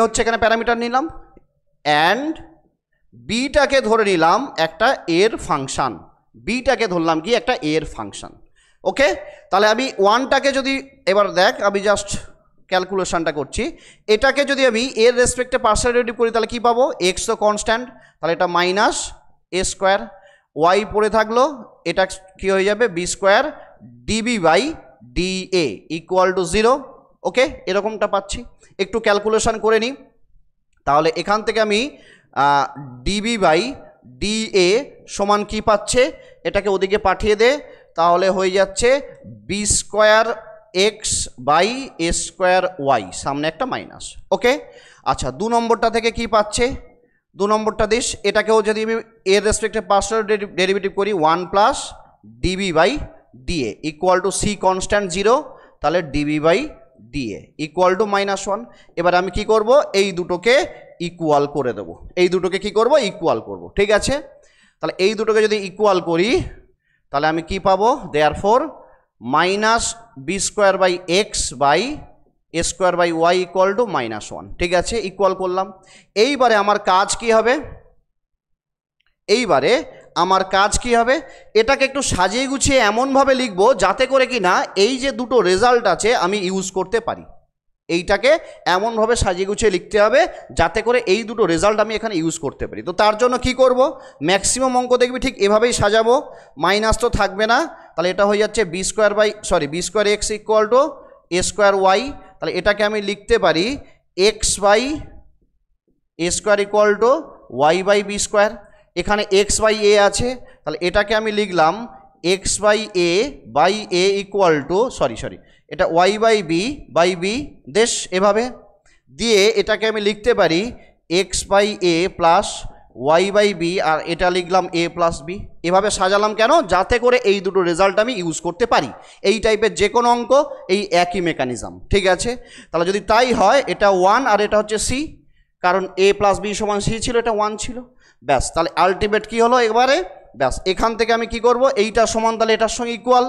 Speaker 1: হচ্ছে এখানে প্যারামিটার নিলাম, অ্যান্ড বিটাকে ধরে নিলাম একটা এর ফাংশন, বিটাকে ধরলাম কি একটা এর ফাংশন। ওকে, তাহলে আমি ওয়ানটাকে যদি এবার দেখ, আমি জাস্ট ক্যালকুলেশনটা করছি, এটাকে যদি আমি এর রেসপেক্টে পার্শিয়াল ডেরিভেটিভ করি তাহলে কি পাবো, এক্স তো কনস্ট্যান্ট, তাহলে এটা মাইনাস এ স্কোয়ার, ওয়াই পড়ে থাকলো, এটা কি হয়ে যাবে b square d b by d a equal to 0। Okay, এরকমটা পাচ্ছি। একটু ক্যালকুলেশন করে নিই, তাহলে এখান থেকে আমি ডিবি বাই ডিএ সমান কি পাচ্ছে, এটাকে ওদিকে পাঠিয়ে দে, তাহলে হয়ে যাচ্ছে B square x by A square y, সামনে একটা মাইনাস। ওকে, আচ্ছা 2 নম্বরটা থেকে কি পাচ্ছে, 2 নম্বরটা দিস, এটাকেও যদি আমি এর রেসপেক্টে পার্শিয়াল ডেরিভেটিভ করি 1 plus d b by d a equal to c constant 0, তাহলে d b by d a equal to -1। এবার আমি কি করব, এই দুটোকে ইকুয়াল করে দেব, এই দুটোকে কি করব, ইকুয়াল করব। ঠিক আছে, তাহলে এই দুটোকে যদি ইকুয়াল করি তাহলে আমি কি পাবো, therefore minus b square by x by A square by y equal to -1। ঠিক আছে, ইকুয়াল করলাম। এইবারে আমার কাজ কি হবে, এইবারে আমার কাজ কি হবে, এটাকে একটু সাজিয়ে গুছিয়ে এমনভাবে লিখবো যাতে করে কি না এই যে দুটো রেজাল্ট আছে আমি ইউজ করতে পারি। এইটাকে এমনভাবে সাজিয়ে গুছিয়ে লিখতে হবে যাতে করে এই দুটো রেজাল্ট আমি এখানে ইউজ করতে পারি। তো তার জন্য কি করব, ম্যাক্সিমাম অঙ্ক দেখবি ঠিক এভাবেই সাজাবো, মাইনাস তো থাকবে না, তাহলে এটা হয়ে যাচ্ছে B square X equal to A square Y, তাহলে এটাকে আমি লিখতে পারি X by A square equal to Y by B square. এখানে এক্স বাই এ আছে, তাহলে এটাকে আমি লিখলাম X by A equal to এটা ওয়াই বাই বি দেশ, এভাবে দিয়ে এটাকে আমি লিখতে পারি X by A plus Y by B, আর এটা লিখলাম এ প্লাস বি। এভাবে সাজালাম কেন, যাতে করে এই দুটো রেজাল্ট আমি ইউজ করতে পারি। এই টাইপের যে কোনো অঙ্ক এই একই মেকানিজম। ঠিক আছে, তাহলে যদি তাই হয়, এটা 1 আর এটা হচ্ছে সি, কারণ এ প্লাস বি সমান সি ছিল, এটা 1 ছিল, ব্যাস। তাহলে আলটিমেট কি হলো এবারে, ব্যাস এখান থেকে আমি কি করব, এইটা সমান তাহলে এটার সঙ্গে ইকুয়াল,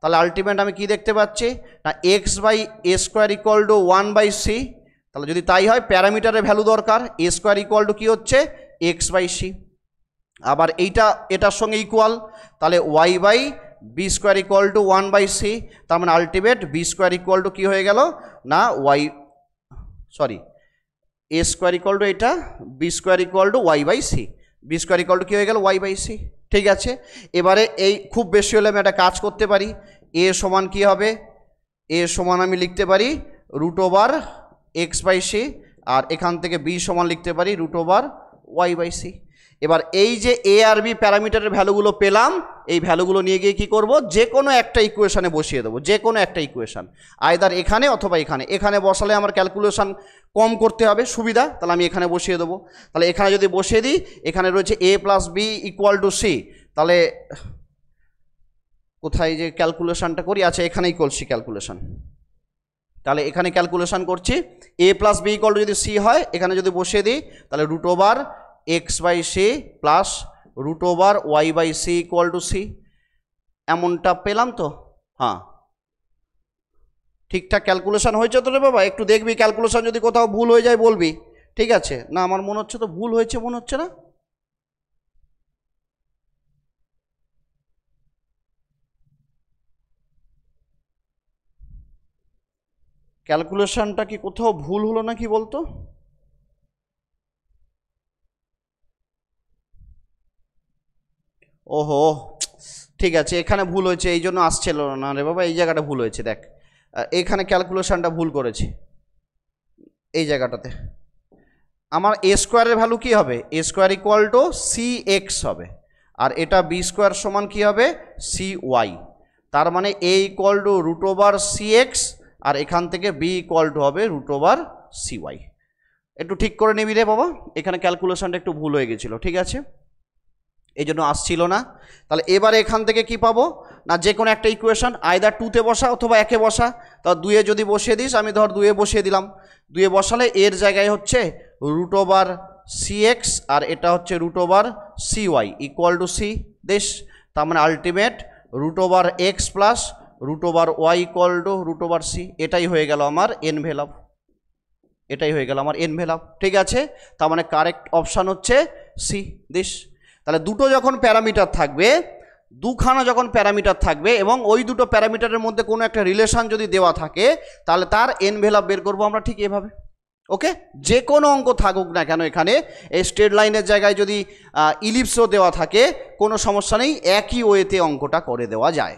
Speaker 1: তাহলে আলটিমেট আমি কি দেখতে পাচ্ছি না x by A square equal to 1 by c. তাহলে যদি তাই হয় প্যারামিটারের ভ্যালু দরকার, এ স্কোয়ার ইকুয়াল টু কী হচ্ছে এক্স বাই সি, আবার এইটা এটার সঙ্গে ইকুয়াল, তাহলে Y by B square equal to 1 by C. তার মানে ultimate B square equal to কী হয়ে গেল না এ স্কোয়ার ইকুয়াল টু এটা B square equal to Y by C, B square equal to কী হয়ে গেল ওয়াই বাই সি। ঠিক আছে, এবারে এই খুব বেশি হলে আমি একটা কাজ করতে পারি, এ সমান কী হবে, এ সমান আমি লিখতে পারি root over x by c, আর এখান থেকে বি সমান লিখতে পারি root over y by c. এবার এই যে এ আর বি প্যারামিটারের ভ্যালুগুলো পেলাম, এই ভ্যালুগুলো নিয়ে গিয়ে কী করব, যে কোনো একটা ইকুয়েশানে বসিয়ে দেবো, যে কোনো একটা ইকুয়েশান, আইদার এখানে অথবা এখানে। এখানে বসালে আমার ক্যালকুলেশন কম করতে হবে, সুবিধা, তাহলে আমি এখানে বসিয়ে দেবো। তাহলে এখানে যদি বসিয়ে দিই, এখানে রয়েছে a plus B equal to c, তাহলে কোথায় যে ক্যালকুলেশনটা করি, আচ্ছা এখানেই করছি ক্যালকুলেশন। তাহলে এখানে ক্যালকুলেশন করছি, a plus B equal to যদি সি হয়, এখানে যদি বসিয়ে দিই তাহলে root over x by c plus root over y by c equal to c, এমনটা পেলাম তো। হ্যাঁ, ঠিকঠাক ক্যালকুলেশন হয়েছে তো রে বাবা, একটু দেখবি ক্যালকুলেশন যদি কোথাও ভুল হয়ে যায় বলবি, ঠিক আছে? না আমার মনে হচ্ছে তো ভুল হয়েছে, মনে হচ্ছে না। ক্যালকুলেশনটা কি কোথাও ভুল হলো নাকি বলতো? ওহো, ঠিক আছে, এখানে ভুল হয়েছে, এই জন্য আসছিল না রে বাবা, এই জায়গাটা ভুল হয়েছে। দেখ এখানে ক্যালকুলেশনটা ভুল করেছি, এই জায়গাটাতে আমার এ স্কোয়ারের ভ্যালু কী হবে, a square equal to c x হবে, আর এটা বি স্কোয়ার সমান কী হবে সি ওয়াই। তার মানে a equal to root over c x, আর এখান থেকে b ইকুয়াল টু হবে রুট ওভার সি ওয়াই। একটু ঠিক করে নিবি রে বাবা, এখানে ক্যালকুলেশনটা একটু ভুল হয়ে গেছিলো, ঠিক আছে, এই জন্য আসছিল না। তাহলে এবারে এখান থেকে কি পাবো না, যে কোনো একটা ইকুয়েশন আইদার 2তে বসা অথবা 1-এ বসা। তা 2-এ যদি বসিয়ে দিস, আমি ধর 2-এ বসিয়ে দিলাম, 2-এ বসালে এর জায়গায় হচ্ছে রুট ওভার সি এক্স, আর এটা হচ্ছে root over c y equal to c দেশ। তার মানে ultimate root over x plus root over y equal to root over c. এটাই হয়ে গেল আমার এনভেলপ, এটাই হয়ে গেল আমার এনভেলপ, ঠিক আছে। তার মানে কারেক্ট অপশান হচ্ছে সি দিস। তাহলে দুটো যখন প্যারামিটার থাকবে, দুখানা যখন প্যারামিটার থাকবে এবং ওই দুটো প্যারামিটারের মধ্যে কোনো একটা রিলেশন যদি দেওয়া থাকে, তাহলে তার এনভেলপ বের করবো আমরা ঠিক এভাবে। ওকে, যে কোনো অঙ্ক থাকুক না কেন, এখানে এই স্ট্রেট লাইনের জায়গায় যদি ইলিপসও দেওয়া থাকে কোনো সমস্যা নেই, একই ওয়েতে অঙ্কটা করে দেওয়া যায়,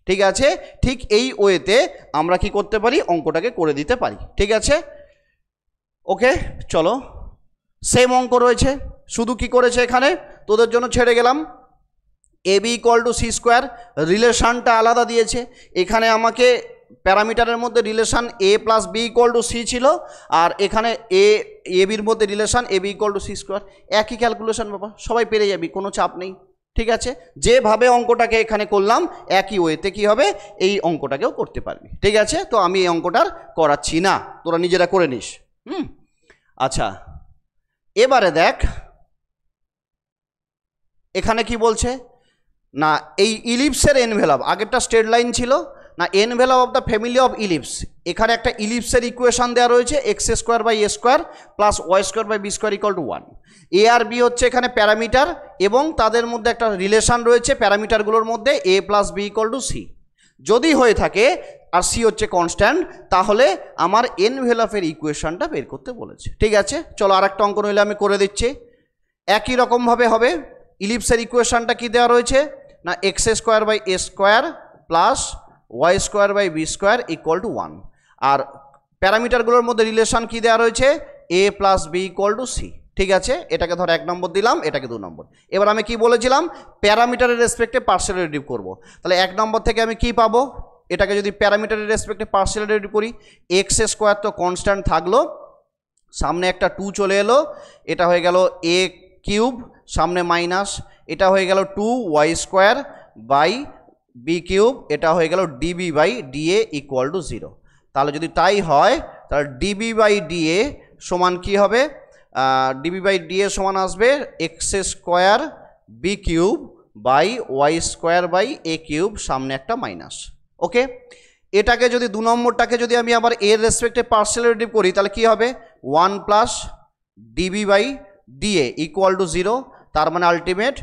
Speaker 1: ঠিক আছে। ঠিক এই ওয়েতে আমরা কি করতে পারি, অঙ্কটাকে করে দিতে পারি, ঠিক আছে। ওকে চলো, সেম অঙ্ক রয়েছে, শুধু কি করেছে এখানে তোদের জন্য ছেড়ে গেলাম, a b equal to c square, রিলেশানটা আলাদা দিয়েছে। এখানে আমাকে প্যারামিটারের মধ্যে relation a plus B equal to c ছিল, আর এখানে এ বির মধ্যে relation a b equal to c square. একই ক্যালকুলেশন বাবা, সবাই পেরে যাবি, কোনো চাপ নেই, ঠিক আছে। যেভাবে অঙ্কটাকে এখানে করলাম একই ওয়েতে কি হবে, এই অঙ্কটাকেও করতে পারবি, ঠিক আছে। তো আমি এই অঙ্কটার করাচ্ছি না, তোরা নিজেরা করে নিস। আচ্ছা, এবারে দেখ এখানে কি বলছে না, এই ইলিপসের এনভেলপ, আগেরটা স্ট্রেট লাইন ছিল না, envelope of the family of ellipse. এখানে একটা ইলিপসের ইকুয়েশন দেওয়া রয়েছে, x square by A square plus Y square by B square equal to 1। A আর বি হচ্ছে এখানে প্যারামিটার এবং তাদের মধ্যে একটা রিলেশন রয়েছে প্যারামিটারগুলোর মধ্যে, a plus B equal to C. যদি হয়ে থাকে আর সি হচ্ছে কনস্ট্যান্ট, তাহলে আমার এনভেলপের ইকুয়েশনটা বের করতে বলেছে, ঠিক আছে। চলো আর একটা অঙ্ক নইলে আমি করে দিচ্ছি, একই রকমভাবে হবে। ইলিপসের ইকুয়েশনটা কি দেওয়া রয়েছে না, x square by A square plus Y square by B square equal to 1, আর প্যারামিটারগুলোর মধ্যে রিলেশন কি দেওয়া রয়েছে, a plus B equal to c, ঠিক আছে। এটাকে ধর 1 নম্বর দিলাম, এটাকে 2 নম্বর। এবার আমি কি বলেছিলাম, প্যারামিটারের রেসপেক্টে পার্শিয়াল ডেরিভেটিভ করবো। তাহলে 1 নম্বর থেকে আমি কি পাবো, এটাকে যদি প্যারামিটারের রেসপেক্টে পার্শিয়াল ডেরিভেটিভ করি, এক্স স্কোয়ার তো কনস্ট্যান্ট থাকলো, সামনে একটা 2 চলে এলো, এটা হয়ে গেল এ কিউব, সামনে মাইনাস, এটা হয়ে গেল 2 y square by b cube, এটা হয়ে গেল d b by d a equal to 0। তাহলে যদি তাই হয়, তাহলে ডিবি বাই ডিএ সমান কি হবে, ডিবি বাই ডিএ সমান আসবে x square b cube by y square by a cube, সামনে একটা মাইনাস। ওকে, এটাকে যদি 2 নম্বরটাকে যদি আমি আবার এর রেসপেক্টে পার্শিয়াল ডেরিভেটিভ করি, তাহলে কি হবে 1 plus d b by d a equal to 0। তার মানে ultimate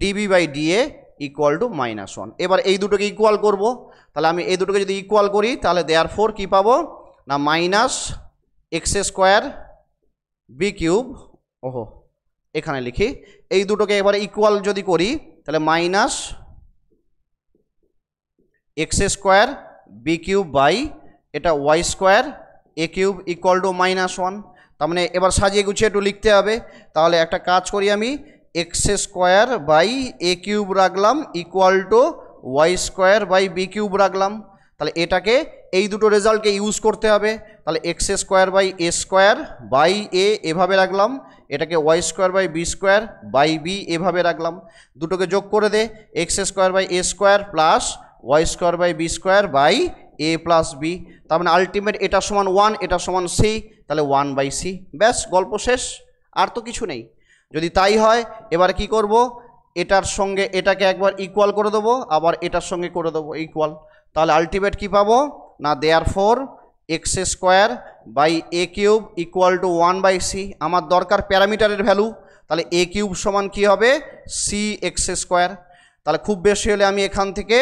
Speaker 1: d b by d a equal to -1। এবার এই দুটোকে ইকুয়াল করব, তাহলে আমি এই দুটোকে যদি ইকুয়াল করি, তাহলে দেয়ারফর কি পাবো না, minus x square b cube, ওহো এখানে লিখি, এই দুটোকে এবার ইকুয়াল যদি করি, তাহলে minus x square b cube by এটা y square a cube equal to -1। তার মানে এবার সাজিয়ে গুছিয়ে একটু লিখতে হবে। তাহলে একটা কাজ করি, আমি x square by a cube রাখলাম equal to y square by b cube রাখলাম। তাহলে এটাকে এই দুটো রেজাল্টকে ইউজ করতে হবে। তাহলে x square by A square by a এভাবে রাখলাম, এটাকে y square by B square by b এভাবে রাখলাম। দুটোকে যোগ করে দে, x square by A square plus Y square by B square by A plus b. তার মানে আলটিমেট এটা সমান 1, এটা সমান সি, তাহলে 1/c। ব্যাস, গল্প শেষ, আর তো কিছু নেই। যদি তাই হয়, এবার কি করব, এটার সঙ্গে এটাকে একবার ইকুয়াল করে দেবো, আবার এটার সঙ্গে করে দেবো ইকুয়াল। তাহলে আলটিমেট কি পাবো না, therefore x square by a cube equal to 1/c। আমার দরকার প্যারামিটারের ভ্যালু, তাহলে এ কিউব সমান কি হবে, সি এক্স স্কোয়ার। তাহলে খুব বেশি হলে আমি এখান থেকে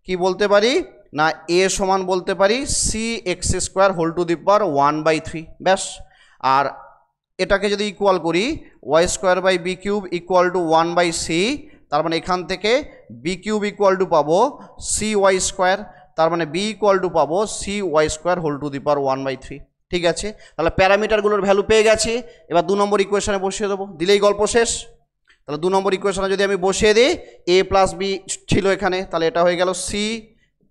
Speaker 1: কি বলতে পারি না, এ সমান বলতে পারি c x square whole to the power 1/3। ব্যাস, আর এটাকে যদি ইকুয়াল করি, y square by b cube equal to 1/c, তার মানে এখান থেকে বি কিউব ইকুয়াল টু পাবো সি ওয়াই স্কোয়ার, তার মানে বি ইকুয়াল টু পাবো c y square whole to the power 1/3। ঠিক আছে, তাহলে প্যারামিটারগুলোর ভ্যালু পেয়ে গেছি। এবার 2 নম্বর ইকুয়েশনে বসিয়ে দেবো, দিলেই গল্প শেষ। তাহলে 2 নম্বর ইকুয়েশনে যদি আমি বসিয়ে দিই, এ প্লাস বি ছিল এখানে, তাহলে এটা হয়ে গেল c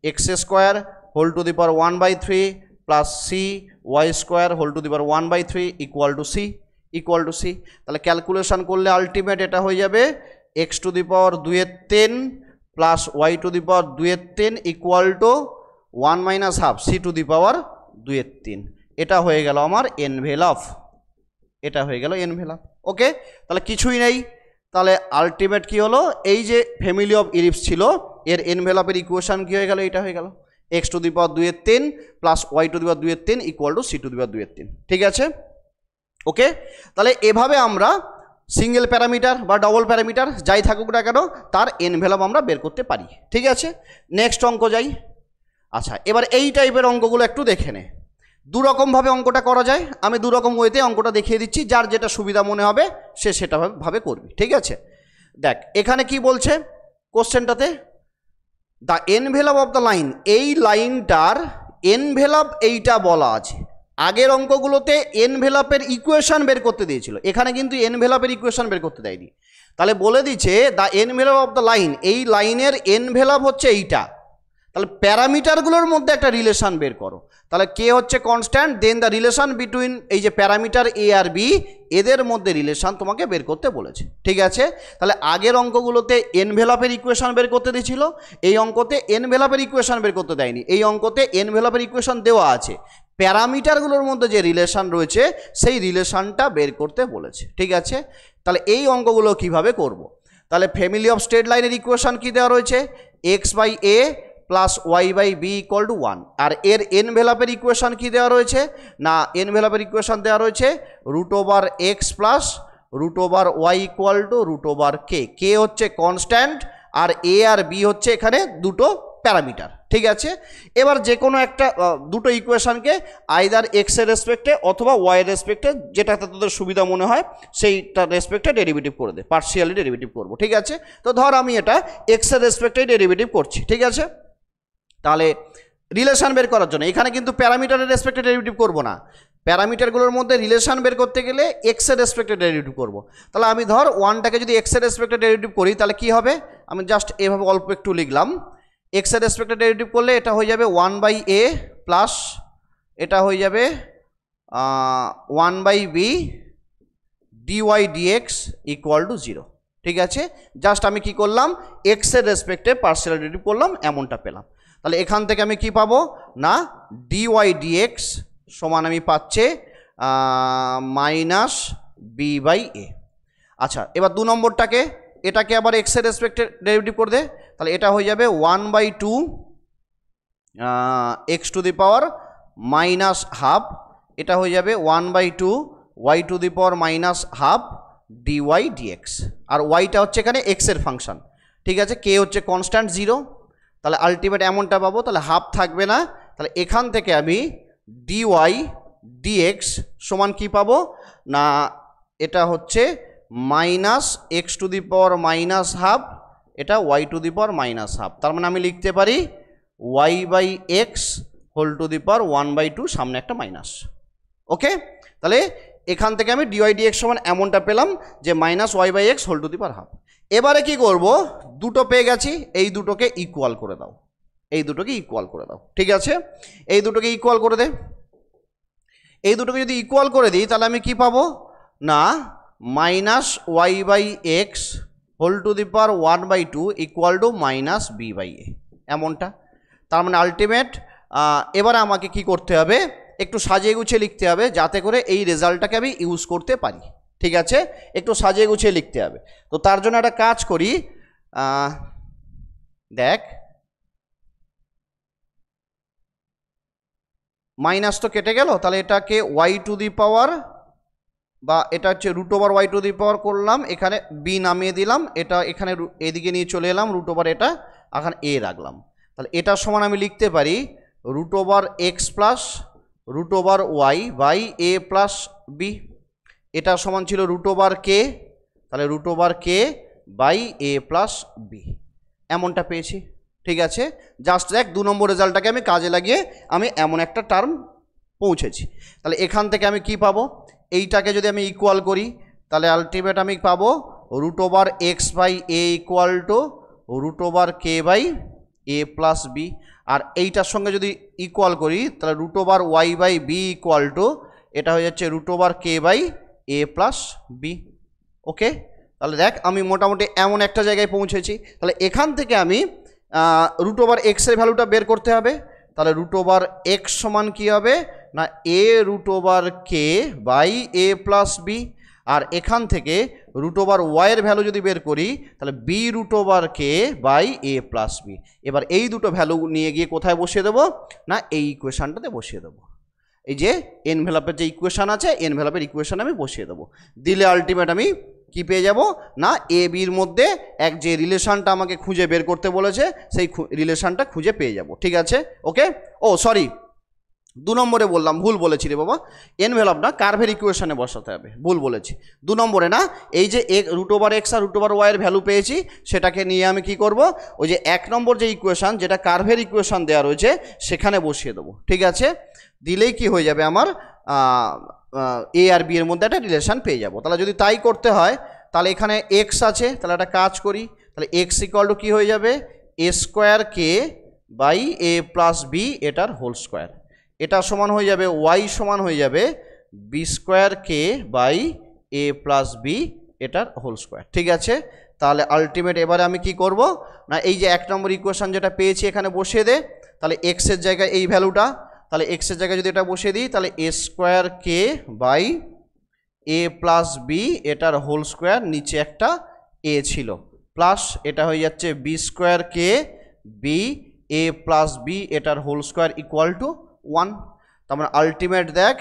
Speaker 1: x square whole to the power 1/3 plus c y square whole to the power 1/3 equal to c. তাহলে ক্যালকুলেশন করলে আলটিমেট এটা হয়ে যাবে x to the power 2/3 plus y to the power 2/3 equal to 1 minus half c to the power 2/3। এটা হয়ে গেল আমার envelope, এটা হয়ে গেল এনভেলপ। ওকে, তাহলে কিছুই নেই। তাহলে আলটিমেট কি হলো, এই যে ফ্যামিলি অফ ইলিপস ছিল এর এনভেলপের ইকুয়েশন কি হয়ে গেল, এটা হয়ে গেল x to the power 2/3 plus y to the power 2/3 equal to c to the power 2/3। ঠিক আছে, ওকে। তাহলে এভাবে আমরা সিঙ্গেল প্যারামিটার বা ডবল প্যারামিটার যাই থাকুক না কেন তার এনভেলপ আমরা বের করতে পারি। ঠিক আছে, নেক্সট অঙ্ক যাই। আচ্ছা, এবার এই টাইপের অঙ্কগুলো একটু দেখে নে। দুরকমভাবে অঙ্কটা করা যায়, আমি দুরকম ওয়েতে অঙ্কটা দেখিয়ে দিচ্ছি, যার যেটা সুবিধা মনে হবে সে সেটা ভাবে করবি। ঠিক আছে, দেখ এখানে কি বলছে কোশ্চেনটাতে, the envelope of the line, এই লাইনটার এনভেলপ এইটা বলা আছে। আগের অঙ্কগুলোতে এনভেলপের ইকুয়েশন বের করতে দিয়েছিল, এখানে কিন্তু এনভেলপের ইকুয়েশন বের করতে দেয়নি। তাহলে বলে দিচ্ছে the envelope of the line, এই লাইনের এনভেলপ হচ্ছে এইটা। তাহলে প্যারামিটারগুলোর মধ্যে একটা রিলেশন বের করো। তাহলে কে হচ্ছে constant, then the relation between এই যে প্যারামিটার এ আর বি, এদের মধ্যে রিলেশন তোমাকে বের করতে বলেছে। ঠিক আছে, তাহলে আগের অঙ্কগুলোতে এনভেলপের ইকুয়েশন বের করতে দিয়েছিল, এই অঙ্কতে এনভেলপের ইকুয়েশন বের করতে দেয়নি। এই অঙ্কতে এনভেলপের ইকুয়েশন দেওয়া আছে, প্যারামিটারগুলোর মধ্যে যে রিলেশন রয়েছে সেই রিলেশনটা বের করতে বলেছে। ঠিক আছে, তাহলে এই অঙ্কগুলো কিভাবে করব। তাহলে ফ্যামিলি অফ স্ট্রেট লাইনের ইকুয়েশন কি দেওয়া রয়েছে, x by A plus Y by b equal to 1। আর এর এনভেলপের ইকুয়েশন কি দেওয়া রয়েছে না, এনভেলপের ইকুয়েশন দেওয়া রয়েছে root over x plus root over y equal to root over k. K হচ্ছে কনস্ট্যান্ট আর এ আর বি হচ্ছে এখানে দুটো প্যারামিটার। ঠিক আছে, এবার যে কোনো একটা দুটো ইকুয়েশনকে আইদার এক্সের রেসপেক্টে অথবা ওয়াইয়ের রেসপেক্টে, যেটাতে তোদের সুবিধা মনে হয় সেইটার রেসপেক্টে ডেরিভেটিভ করে দে, পার্সিয়ালি ডেরিভেটিভ করবো। ঠিক আছে, তো ধর আমি এটা এক্সের রেসপেক্টেই ডেরিভেটিভ করছি। ঠিক আছে, তাহলে রিলেশন বের করার জন্য এখানে কিন্তু প্যারামিটারের রেসপেক্টে ডেরিভেটিভ করব না, প্যারামিটারগুলোর মধ্যে রিলেশন বের করতে গেলে এক্সের রেসপেক্টে ডেরিভেটিভ করব। তাহলে আমি ধর ওয়ানটাকে যদি এক্সের রেসপেক্টে ডেরিভেটিভ করি তাহলে কি হবে, আমি জাস্ট এভাবে অল্প একটু লিখলাম, এক্সের রেসপেক্টে ডেরিভেটিভ করলে এটা হয়ে যাবে 1/a প্লাস এটা হয়ে যাবে 1/b dy dx equal to 0। ঠিক আছে, জাস্ট আমি কি করলাম, এক্সের রেসপেক্টে পার্সিয়াল ডেরিভেটিভ করলাম, এমনটা পেলাম। তাহলে এখান থেকে আমি কি পাবো না, dy dx সমান আমি পাচ্ছে মাইনাস বি বাই এ। আচ্ছা, এবার 2 নম্বরটাকে, এটাকে আবার এক্সের রেসপেক্টে ডেরিভেটিভ করে দে, তাহলে এটা হয়ে যাবে 1/2 x to the power minus half, এটা হয়ে যাবে 1/2 y to the power minus half dy dx. আর ওয়াইটা হচ্ছে এখানে এক্সের ফাংশন। ঠিক আছে, কে হচ্ছে কনস্ট্যান্ট 0, তাহলে আলটিমেট এমনটা পাবো, তাহলে হাফ থাকবে না। তাহলে এখান থেকে আমি ডিওয়াই ডিএক্স সমান কি পাবো না, এটা হচ্ছে minus x to the power minus half, এটা y to the power minus half. তার মানে আমি লিখতে পারি y by x whole to the power 1/2, সামনে একটা মাইনাস। ওকে, তাহলে এখান থেকে আমি ডিওয়াই ডিএক্স সমান এমনটা পেলাম যে minus y by x whole to the power half. এবারে কি করব, দুটো পেয়ে গেছি, এই দুটোকে ইকুয়াল করে দাও, এই দুটোকে ইকুয়াল করে দাও। ঠিক আছে, এই দুটোকে ইকুয়াল করে দে। এই দুটোকে যদি ইকুয়াল করে দিই তাহলে আমি কি পাবো না, minus y by x whole to the power 1/2 equal to minus b by a, এমনটা। তার মানে আলটিমেট এবারে আমাকে কি করতে হবে, একটু সাজিয়ে গুছিয়ে লিখতে হবে যাতে করে এই রেজাল্টটাকে আমি ইউজ করতে পারি। ঠিক আছে, একটু সাজিয়ে গুছিয়ে লিখতে হবে। তো তার জন্য একটা কাজ করি, দেখ মাইনাস তো কেটে গেল, তাহলে এটাকে ওয়াই টু দি পাওয়ার বা এটা হচ্ছে root over y to the power করলাম, এখানে বি নামিয়ে দিলাম, এটা এখানে এদিকে নিয়ে চলে এলাম, রুট ওভার এটা এখানে এ রাখলাম। তাহলে এটার সমান আমি লিখতে পারি root over x plus root over y by A plus b. এটা সমান ছিল রুট ওভার কে, তাহলে root over k by A plus b, এমনটা পেয়েছি। ঠিক আছে, জাস্ট দেখ 2 নম্বর রেজাল্টটাকে আমি কাজে লাগিয়ে আমি এমন একটা টার্ম পৌঁছেছি। তাহলে এখান থেকে আমি কি পাবো, এইটাকে যদি আমি ইকুয়াল করি তাহলে আলটিমেট আমি পাবো root over x by A equal to root over k by A plus b. আর এইটার সঙ্গে যদি ইকুয়াল করি তাহলে root over y by b equal to এটা হয়ে যাচ্ছে root over k by A plus b. Okay, তাহলে দেখ আমি মোটামুটি এমন একটা জায়গায় পৌঁছেছি। তাহলে এখান থেকে আমি রুট ওভার এক্সের ভ্যালুটা বের করতে হবে। তাহলে রুট ওভার এক্স সমান কী হবে না a root over k by A plus b. আর এখান থেকে রুট ওভার ওয়াইয়ের ভ্যালু যদি বের করি তাহলে b root over k by A plus b. এবার এই দুটো ভ্যালু নিয়ে গিয়ে কোথায় বসিয়ে দেবো না এই ইকুয়েশানটাতে বসিয়ে দেবো। এই যে এনভেলপের যে ইকুয়েশান আছে এনভেলপের ইকুয়েশান আমি বসিয়ে দেবো। দিলে আলটিমেট আমি কি পেয়ে যাব না এ বির মধ্যে এক যে রিলেশানটা আমাকে খুঁজে বের করতে বলেছে সেই রিলেশানটা খুঁজে পেয়ে যাব। ঠিক আছে, ওকে। ও সরি, 2 নম্বরে বললাম, ভুল বলেছি রে বাবা। এনভেলপ না কার্ভের ইকুয়েশানে বসাতে হবে, ভুল বলেছি। 2 নম্বরে না, এই যে রুট ওভার এক্স আর রুট ওভার ওয়াইয়ের ভ্যালু পেয়েছি সেটাকে নিয়ে আমি কি করব ওই যে 1 নম্বর যে ইকুয়েশান যেটা কার্ভের ইকুয়েশান দেওয়া রয়েছে সেখানে বসিয়ে দেবো। ঠিক আছে, দিলেই কি হয়ে যাবে আমার এ আর বি এর মধ্যে একটা রিলেশান পেয়ে যাব। তাহলে যদি তাই করতে হয় তাহলে এখানে এক্স আছে, তাহলে একটা কাজ করি, তাহলে এক্স ইকুয়াল টু কী হয়ে যাবে a square k by A plus b এটার হোল স্কোয়ার। এটা সমান হয়ে যাবে ওয়াই সমান হয়ে যাবে b square k by A plus b এটার হোল স্কোয়ার। ঠিক আছে, তাহলে আলটিমেট এবারে আমি কি করব না এই যে 1 নম্বর ইকুয়েশান যেটা পেয়েছি এখানে বসিয়ে দে। তাহলে এক্সের জায়গায় এই ভ্যালুটা, তাহলে এক্সের জায়গায় যদি এটা বসিয়ে দিই তাহলে a square k by A plus b এটার হোল স্কোয়ার, নিচে একটা এ ছিল, প্লাস এটা হয়ে যাচ্ছে B square k b a plus b এটার হোল স্কোয়ার ইকুয়াল টু 1। তার মানে আলটিমেট দেখ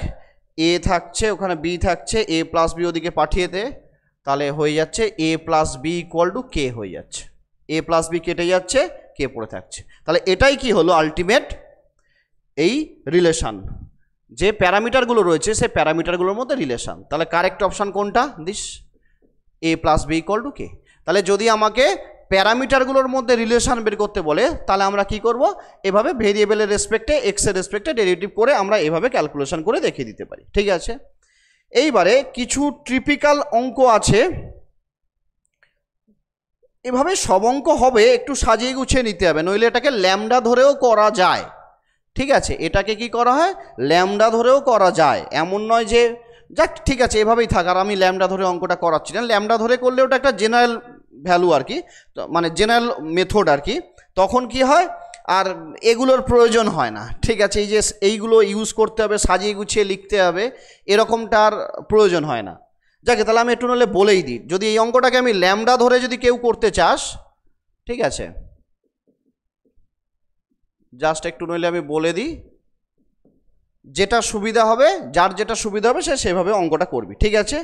Speaker 1: এ থাকছে ওখানে বি থাকছে, এ প্লাস বি ওদিকে পাঠিয়ে দে, তাহলে হয়ে যাচ্ছে এ প্লাস বি ইকুয়াল টু কে হয়ে যাচ্ছে, এ প্লাস বি কেটে যাচ্ছে কে পড়ে থাকছে। তাহলে এটাই কি হলো আলটিমেট এই রিলেশান, যে প্যারামিটারগুলো রয়েছে সেই প্যারামিটারগুলোর মধ্যে রিলেশান। তাহলে কারেক্ট অপশান কোনটা this a plus B equal to k. তাহলে যদি আমাকে প্যারামিটারগুলোর মধ্যে রিলেশান বের করতে বলে তাহলে আমরা কি করব এভাবে ভেরিয়েবলের রেসপেক্টে এক্সের রেসপেক্টে ডেরিভেটিভ করে আমরা এভাবে ক্যালকুলেশন করে দেখিয়ে দিতে পারি। ঠিক আছে, এইবারে কিছু ট্রিপিক্যাল অঙ্ক আছে, এভাবে সব অঙ্ক হবে একটু সাজিয়ে গুছিয়ে নিতে হবে, নইলে এটাকে ল্যামডা ধরেও করা যায়। ঠিক আছে, এটাকে কি করা হয় ল্যামডা ধরেও করা যায়, এমন নয় যে যাক ঠিক আছে এভাবেই থাক আর আমি ল্যামডা ধরে অঙ্কটা করাচ্ছি না। ল্যামডা ধরে করলে ওটা একটা জেনারেল ভ্যালু আর কি, মানে জেনারেল মেথড আর কি, তখন কি হয় আর এগুলোর প্রয়োজন হয় না। ঠিক আছে, এই যে এইগুলো ইউজ করতে হবে সাজিয়ে গুছিয়ে লিখতে হবে এরকমটার প্রয়োজন হয় না। যাকে তাহলে আমি একটু নইলে বলেই দিই, যদি এই অঙ্কটাকে আমি ল্যামডা ধরে যদি কেউ করতে চাস ঠিক আছে জাস্ট একটু নইলে আমি বলে দিই, যেটা সুবিধা হবে যার যেটা সুবিধা হবে সে সেভাবে অঙ্কটা করবি। ঠিক আছে,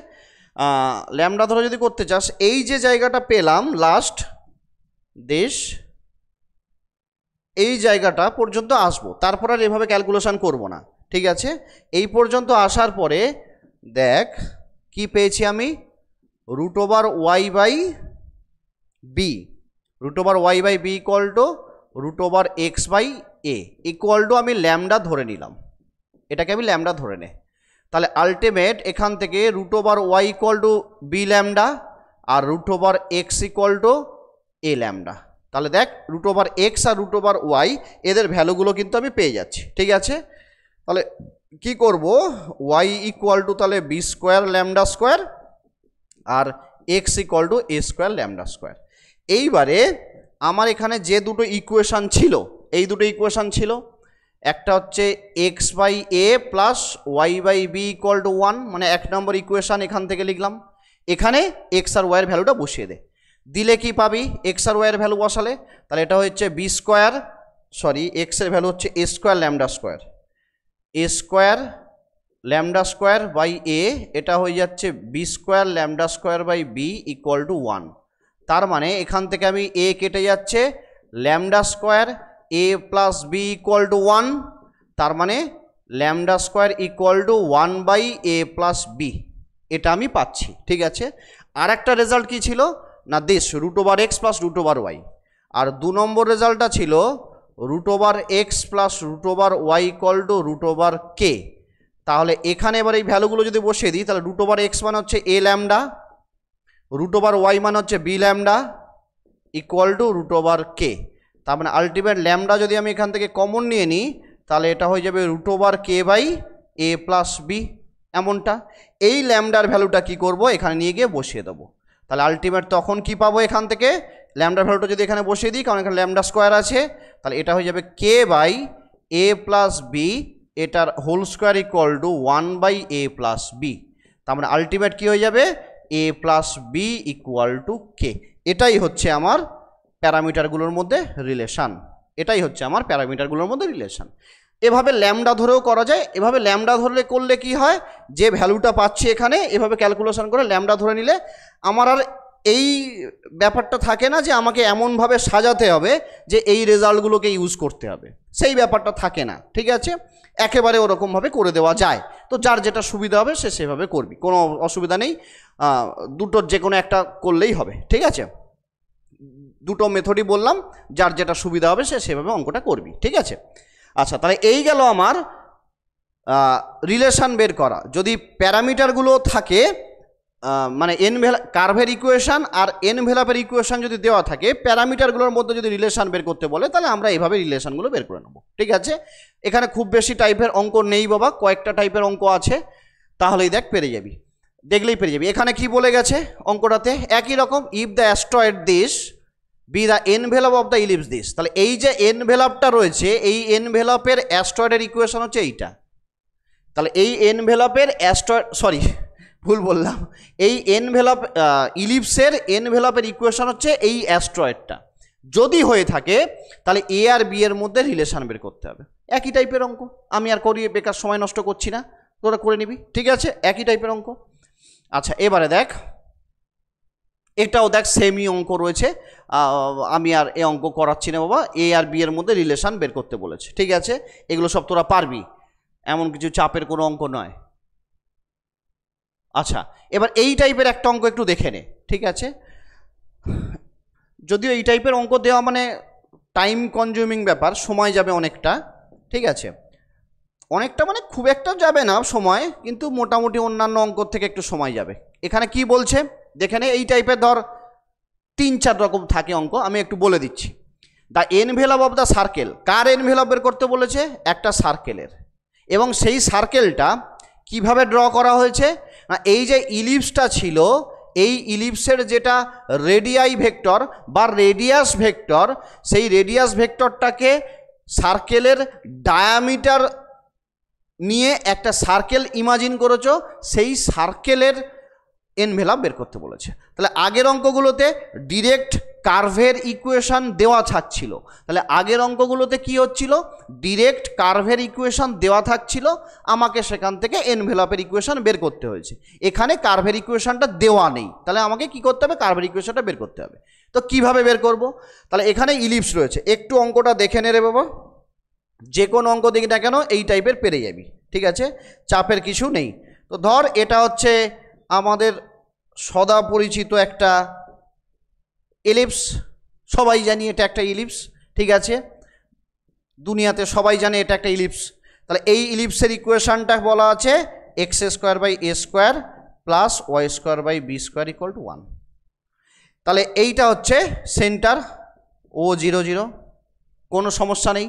Speaker 1: ল্যামডা ধরে যদি করতে চাস এই যে জায়গাটা পেলাম লাস্ট দেশ এই জায়গাটা পর্যন্ত আসবো, তারপর আর এভাবে ক্যালকুলেশন করব না। ঠিক আছে, এই পর্যন্ত আসার পরে দেখ কি পেয়েছি আমি root over y by b, root over y by b equal to root over x by A equal to আমি ল্যামডা ধরে নিলাম, এটাকে আমি ল্যামডা ধরে নে। তাহলে আলটিমেট এখান থেকে root over y equal to b lambda আর root over x equal to a lambda. তাহলে দেখ রুট ওভার এক্স আর রুট ওভার ওয়াই এদের ভ্যালুগুলো কিন্তু আমি পেয়ে যাচ্ছি। ঠিক আছে, তাহলে কি করব ওয়াই ইকুয়াল টু তাহলে বি স্কোয়ার ল্যামডা স্কোয়ার আর x equal to A square lambda square. এইবারে আমার এখানে যে দুটো ইকুয়েশান ছিল এই দুটো ইকুয়েশান ছিল, একটা হচ্ছে x by A plus Y by b equal to 1, মানে 1 নম্বর ইকুয়েশান এখান থেকে লিখলাম, এখানে এক্স আর ওয়াইয়ের ভ্যালুটা বসিয়ে দে, দিলে কি পাবি এক্স আর ওয়াইয়ের ভ্যালু বসালে তাহলে এটা হচ্ছে বি স্কোয়ার সরি এক্সের ভ্যালু হচ্ছে a square lambda square, a square lambda square by a এটা হয়ে যাচ্ছে B square lambda square by b equal to 1। তার মানে এখান থেকে আমি এ কেটে যাচ্ছে lambda square a plus B equal to 1, তার মানে lambda square equal to 1 by A plus b, এটা আমি পাচ্ছি। ঠিক আছে, আর একটা রেজাল্ট কী ছিল না this root over x plus root over y, আর 2 নম্বর রেজাল্টটা ছিল root over x plus root over y equal to root over k. তাহলে এখানে এবার এই ভ্যালুগুলো যদি বসিয়ে দিই তাহলে রুট ওভার এক্স মানে হচ্ছে a lambda, root over y মানে হচ্ছে b lambda equal to root over k. তার মানে আলটিমেট ল্যামডা যদি আমি এখান থেকে কমন নিয়ে নিই তাহলে এটা হয়ে যাবে √k/a+b এমনটা। এই ল্যামডার ভ্যালুটা কি করব, এখানে নিয়ে গিয়ে বসিয়ে দেবো। তাহলে আলটিমেট তখন কি পাবো, এখান থেকে ল্যামডার ভ্যালুটা যদি এখানে বসিয়ে দিই, কারণ এখানে ল্যামডা স্কোয়ার আছে, তাহলে এটা হয়ে যাবে k/a+b, এটার whole square equal two 1/a+b। তার মানে আলটিমেট কী হয়ে যাবে, a+b ইকুয়াল টু k। এটাই হচ্ছে আমার প্যারামিটারগুলোর মধ্যে রিলেশান, এটাই হচ্ছে আমার প্যারামিটারগুলোর মধ্যে রিলেশান। এভাবে ল্যামডা ধরেও করা যায়। এভাবে ল্যামডা ধরলে করলে কি হয়, যে ভ্যালুটা পাচ্ছি এখানে এভাবে ক্যালকুলেশন করে ল্যামডা ধরে নিলে আমার আর এই ব্যাপারটা থাকে না যে আমাকে এমনভাবে সাজাতে হবে যে এই রেজাল্টগুলোকে ইউজ করতে হবে, সেই ব্যাপারটা থাকে না। ঠিক আছে, একেবারে ওরকমভাবে করে দেওয়া যায়। তো যার যেটা সুবিধা হবে সে সেভাবে করবি, কোনো অসুবিধা নেই। দুটোর যে কোনো একটা করলেই হবে। ঠিক আছে, দুটো মেথডই বললাম, যার যেটা সুবিধা হবে সে সেভাবে অঙ্কটা করবি। ঠিক আছে, আচ্ছা তাহলে এই গেল আমার রিলেশান বের করা। যদি প্যারামিটারগুলো থাকে, মানে কার্ভের ইকুয়েশান আর এনভেলাপের ইকুয়েশান যদি দেওয়া থাকে, প্যারামিটারগুলোর মধ্যে যদি রিলেশান বের করতে বলে, তাহলে আমরা এইভাবে রিলেশানগুলো বের করে নেব। ঠিক আছে, এখানে খুব বেশি টাইপের অঙ্ক নেই বাবা, কয়েকটা টাইপের অঙ্ক আছে, তাহলেই দেখ পেরে যাবি, দেখলেই পেরে যাবি। এখানে কি বলে গেছে অঙ্কটাতে, একই রকম, if the asteroid this B the envelope of the ellipse this. তাহলে এই যে এনভেলপটা রয়েছে, এই এনভেলপের অ্যাস্ট্রয়েডের ইকুয়েশন হচ্ছে এইটা। তাহলে এই এনভেলপের ভুল বললাম, এই এনভেলপ ইলিপসের এনভেলপের ইকুয়েশন হচ্ছে এই অ্যাস্ট্রয়েডটা। যদি হয়ে থাকে তাহলে এ আর বি এর মধ্যে রিলেশান বের করতে হবে। একই টাইপের অঙ্ক, আমি আর করিয়ে বেকার সময় নষ্ট করছি না, তোরা করে নিবি। ঠিক আছে, একই টাইপের অঙ্ক। আচ্ছা এবারে দেখ, এটাও দেখ সেমই অঙ্ক রয়েছে, আমি আর এ অঙ্ক করাচ্ছি না বাবা, এ আর বি এর মধ্যে রিলেশান বের করতে বলেছে। ঠিক আছে, এগুলো সব তোরা পারবি, এমন কিছু চাপের কোনো অঙ্ক নয়। আচ্ছা এবার এই টাইপের একটা অঙ্ক একটু দেখে নে। ঠিক আছে, যদিও এই টাইপের অঙ্ক দেওয়া মানে টাইম কনজিউমিং ব্যাপার, সময় যাবে অনেকটা। ঠিক আছে, অনেকটা মানে খুব একটা যাবে না সময়, কিন্তু মোটামুটি অন্যান্য অঙ্ক থেকে একটু সময় যাবে। এখানে কি বলছে দেখে নে, এই টাইপের ধর 3-4 রকম থাকে অঙ্ক, আমি একটু বলে দিচ্ছি। The envelope of the circle, car envelope বের করতে বলেছে, একটা সার্কেলের, এবং সেই সার্কেলটা কিভাবে ড্র করা হয়েছে না, এই যে ইলিপসটা ছিল, এই ইলিপসের যেটা রেডিয়াই ভেক্টর বা রেডিয়াস ভেক্টর, সেই রেডিয়াস ভেক্টরটাকে সার্কেলের ডায়ামিটার নিয়ে একটা সার্কেল ইমাজিন করেছো, সেই সার্কেলের এনভেলপ বের করতে বলেছে। তাহলে আগের অঙ্কগুলোতে ডিরেক্ট কার্ভের ইকুয়েশন দেওয়া থাকছিল, তাহলে আগের অঙ্কগুলোতে কি হচ্ছিল, ডিরেক্ট কার্ভের ইকুয়েশন দেওয়া থাকছিল, আমাকে সেখান থেকে এনভেলপের ইকুয়েশন বের করতে হয়েছে। এখানে কার্ভের ইকুয়েশনটা দেওয়া নেই, তাহলে আমাকে কি করতে হবে, কার্ভের ইকুয়েশনটা বের করতে হবে। তো কিভাবে বের করব, তাহলে এখানে ইলিপস রয়েছে, একটু অঙ্কটা দেখে নে রে বাবা, যে কোনো অঙ্ক দেখি না কেন এই টাইপের পেরে যাবি। ঠিক আছে, চাপের কিছু নেই। তো ধর এটা হচ্ছে আমাদের সদা পরিচিত একটা ইলিপস, সবাই জানি এটা একটা ইলিপস। ঠিক আছে, দুনিয়াতে সবাই জানে এটা একটা ইলিপস। তাহলে এই ইলিপসের ইকুয়েশনটা বলা আছে x² + y² + b² = 1। তাহলে এইটা হচ্ছে সেন্টার O00, কোনো সমস্যা নেই।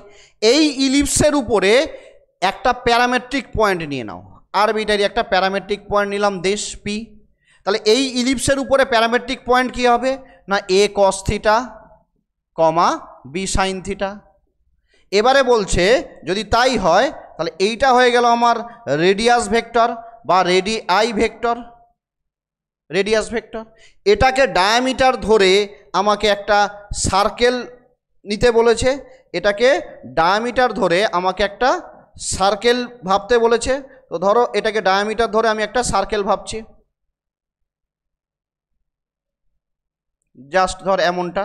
Speaker 1: এই ইলিপসের উপরে একটা প্যারামেট্রিক পয়েন্ট নিয়ে নাও, আরবিটারি একটা প্যারামেট্রিক পয়েন্ট নিলাম দেশ P। তাহলে এই ইলিপসের উপরে প্যারামেট্রিক পয়েন্ট কি হবে না, a cos θ, b sin θ। এবারে বলছে যদি তাই হয় তাহলে এইটা হয়ে গেল আমার রেডিয়াস ভেক্টর বা রেডিয়াই ভেক্টর, রেডিয়াস ভেক্টর। এটাকে ডায়ামিটার ধরে আমাকে একটা সার্কেল নিতে বলেছে, এটাকে ডায়ামিটার ধরে আমাকে একটা সার্কেল ভাবতে বলেছে। তো ধরো এটাকে ডায়ামিটার ধরে আমি একটা সার্কেল ভাবছি, জাস্ট ধর এমনটা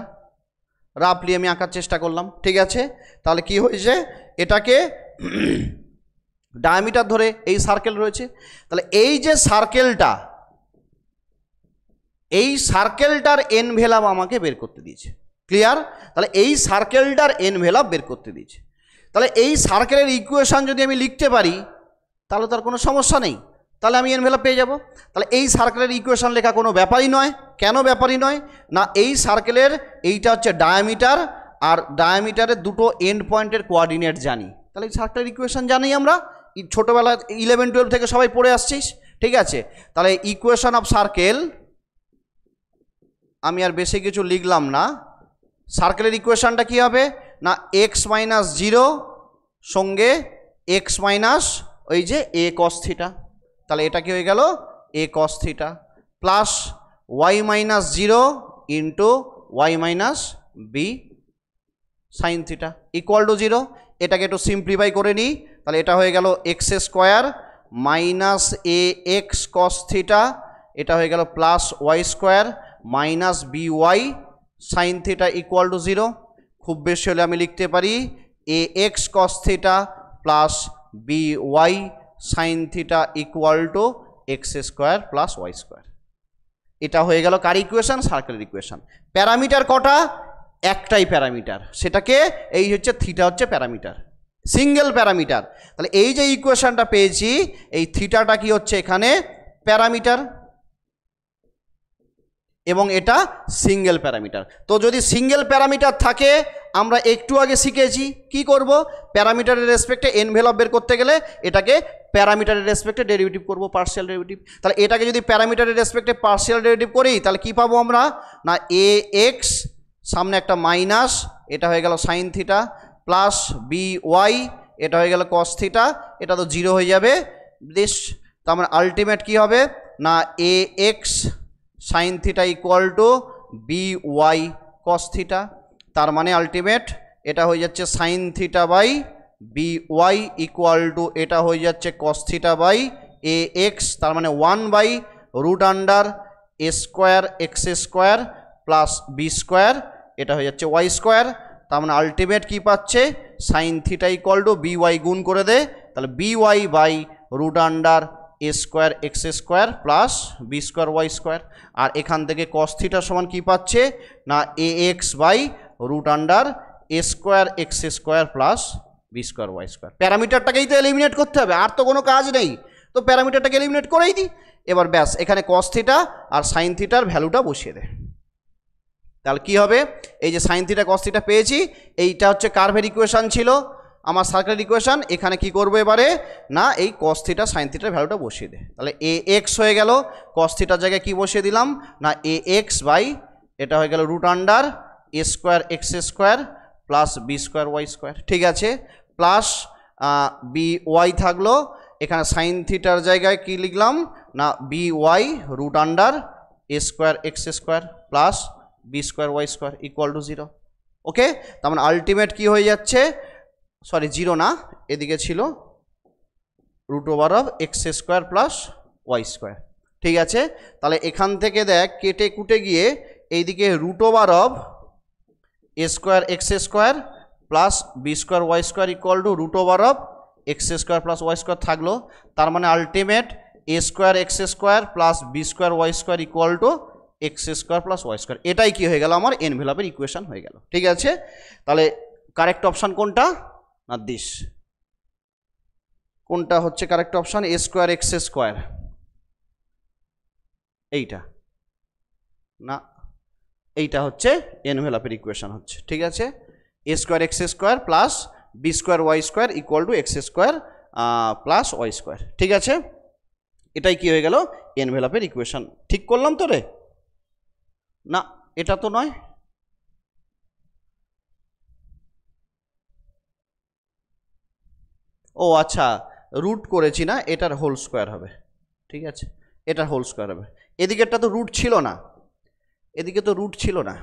Speaker 1: রাফলি আমি আঁকার চেষ্টা করলাম। ঠিক আছে, তাহলে কি হয়েছে, এটাকে ডায়ামিটার ধরে এই সার্কেল রয়েছে। তাহলে এই যে সার্কেলটা, এই সার্কেলটার এনভেলপ আমাকে বের করতে দিয়েছে। ক্লিয়ার? তাহলে এই সার্কেলটার এনভেলপ বের করতে দিয়েছে। তাহলে এই সার্কেলের ইকুয়েশন যদি আমি লিখতে পারি তাহলে তার কোনো সমস্যা নেই, তাহলে আমি এনভেলপ পেয়ে যাব। তাহলে এই সার্কেলের ইকুয়েশন লেখা কোনো ব্যাপারই নয়। কেন ব্যাপারই নয় না, এই সার্কেলের এইটা হচ্ছে ডায়ামিটার আর ডায়ামিটারের দুটো এন্ড পয়েন্টের কোঅর্ডিনেট জানি, তাহলে সার্কেলের ইকুয়েশন জানি আমরা, ছোটোবেলা 11-12 থেকে সবাই পড়ে আসছিস, ঠিক আছে। তাহলে ইকুয়েশন অফ সার্কেল, আমি আর বেশি কিছু লিখলাম না। সার্কেলের ইকুয়েশনটা কি হবে না এক্স মাইনাস 0 সঙ্গে এক্স মাইনাস ওই যে এ কস থিটা, তাহলে এটা কি হয়ে গেল a cos theta, plus Y minus 0 into y minus b sine theta equal to 0। এটাকে একটু সিম্পলিফাই করে নিই, তাহলে এটা হয়ে গেল x square minus a x cos theta, এটা হয়ে গেল plus Y square minus b y sine theta equal to 0। খুব বেশি হলে আমি লিখতে পারি a x cos theta plus b y sine theta equal to x square plus Y square. এটা হয়ে গেল কার ইকুয়েশন, সার্কেলের ইকুয়েশন। প্যারামিটার কটা, একটাই প্যারামিটার, সেটাকে এই হচ্ছে থিটা হচ্ছে প্যারামিটার, সিঙ্গেল প্যারামিটার। তাহলে এই যে ইকুয়েশনটা পেয়েছি, এই থিটাটা কি হচ্ছে এখানে প্যারামিটার এবং এটা সিঙ্গেল প্যারামিটার। তো যদি সিঙ্গেল প্যারামিটার থাকে, আমরা একটু আগে শিখেছি কি করব, প্যারামিটারের রেসপেক্টে এনভেলপ বের করতে গেলে এটাকে প্যারামিটারের রেসপেক্টে ডেরিভেটিভ করব, পার্শিয়াল ডেরিভেটিভ। তাহলে এটাকে যদি প্যারামিটারের রেসপেক্টে পার্শিয়াল ডেরিভেটিভ করি, তাহলে কি পাবো আমরা না এ এক্স সামনে একটা মাইনাস, এটা হয়ে গেল sine theta, plus b y এটা হয়ে গেল কস থিটা, এটা তো 0 হয়ে যাবে দিস। তার মানে আলটিমেট কী হবে না a x sine theta equal to b y cos theta. তার মানে আলটিমেট এটা হয়ে যাচ্ছে sine theta by b y equal to এটা হয়ে যাচ্ছে cos theta by a x, তার মানে 1/√আন্ডার a square x square plus b square, এটা হয়ে যাচ্ছে ওয়াই স্কোয়ার। তার মানে আলটিমেট কী পাচ্ছে sine theta equal to b y গুণ করে দে, তাহলে b y by √root under a square x square plus b square y square. আর এখান থেকে কস থিটা সমান কী পাচ্ছে না a x by √root under a square x square plus b square y square. প্যারামিটারটাকেই তো এলিমিনেট করতে হবে, আর তো কোনো কাজ নেই, তো প্যারামিটারটাকে এলিমিনেট করেই দিই। এবার ব্যাস এখানে কস থিটা আর সাইন থিটার ভ্যালুটা বসিয়ে দে, তাহলে কী হবে এই যে সাইন থিটা কস থিটা পেয়েছি, এইটা হচ্ছে কার্ভের ইকুয়েশান ছিল আমার সার্কেলের ইকুয়েশান। এখানে কি করবো এবারে না এই কস থিটা সাইন থিটার ভ্যালুটা বসিয়ে দে, তাহলে এ এক্স হয়ে গেল, কস থিটার জায়গায় কী বসিয়ে দিলাম না এ এক্স বাই এটা হয়ে গেল √root under a square x square plus b square y square, ঠিক আছে, প্লাস বি ওয়াই থাকলো, এখানে সাইন থিটার জায়গায় কি লিখলাম না b y √root under a square x square plus b square y square equal to 0। Okay, তার মানে আলটিমেট কী হয়ে যাচ্ছে, সরি 0 না, এদিকে ছিল √x square plus Y square, ঠিক আছে। তাহলে এখান থেকে দেখ কেটে কুটে গিয়ে এইদিকে a square x square plus b square y square equal to x square plus Y square থাকলো। তার মানে ultimate a square x square plus b square y square equal to x square plus Y square. এটাই কি হয়ে গেল আমার এনভেলপের equation হয়ে গেল, ঠিক আছে। তাহলে কারেক্ট অপশান কোনটা না দিস, কোনটা হচ্ছে correct option a square x square, এইটা না এইটা হচ্ছে এনভেলপের ইকুয়েশন হচ্ছে, ঠিক আছে। A square x square plus b square y square equal to x square plus Y square, ঠিক আছে। এটাই কি হয়ে গেল এনভেলপের ইকুয়েশন। ঠিক করলাম তো রে না, এটা তো নয়, ও আচ্ছা রুট করেছি না, এটার হোল স্কোয়ার হবে, ঠিক আছে, এটার হোল স্কোয়ার হবে। এদিকেরটা তো রুট ছিল না, এদিকে তো রুট ছিল না,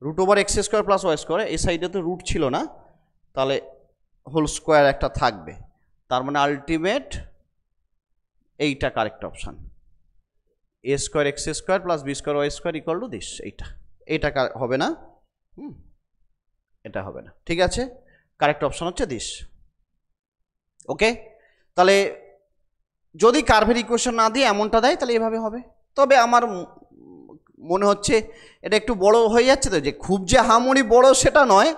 Speaker 1: √x square plus Y square, এই সাইডে তো রুট ছিল না, তাহলে হোল স্কোয়ার একটা থাকবে। তার মানে আলটিমেট এইটা correct option, a square x square plus b square y square equal to this, এইটা হবে না, এটা হবে না, ঠিক আছে। কারেক্ট অপশান হচ্ছে দিস। ওকে, তাহলে যদি কার্ভের ইকুয়েশন না দিয়ে এমনটা দেয় তাহলে এভাবে হবে। তবে আমার মনে হচ্ছে এটা একটু বড় হয়ে যাচ্ছে, তো যে খুব যে হামুনি বড় সেটা নয়।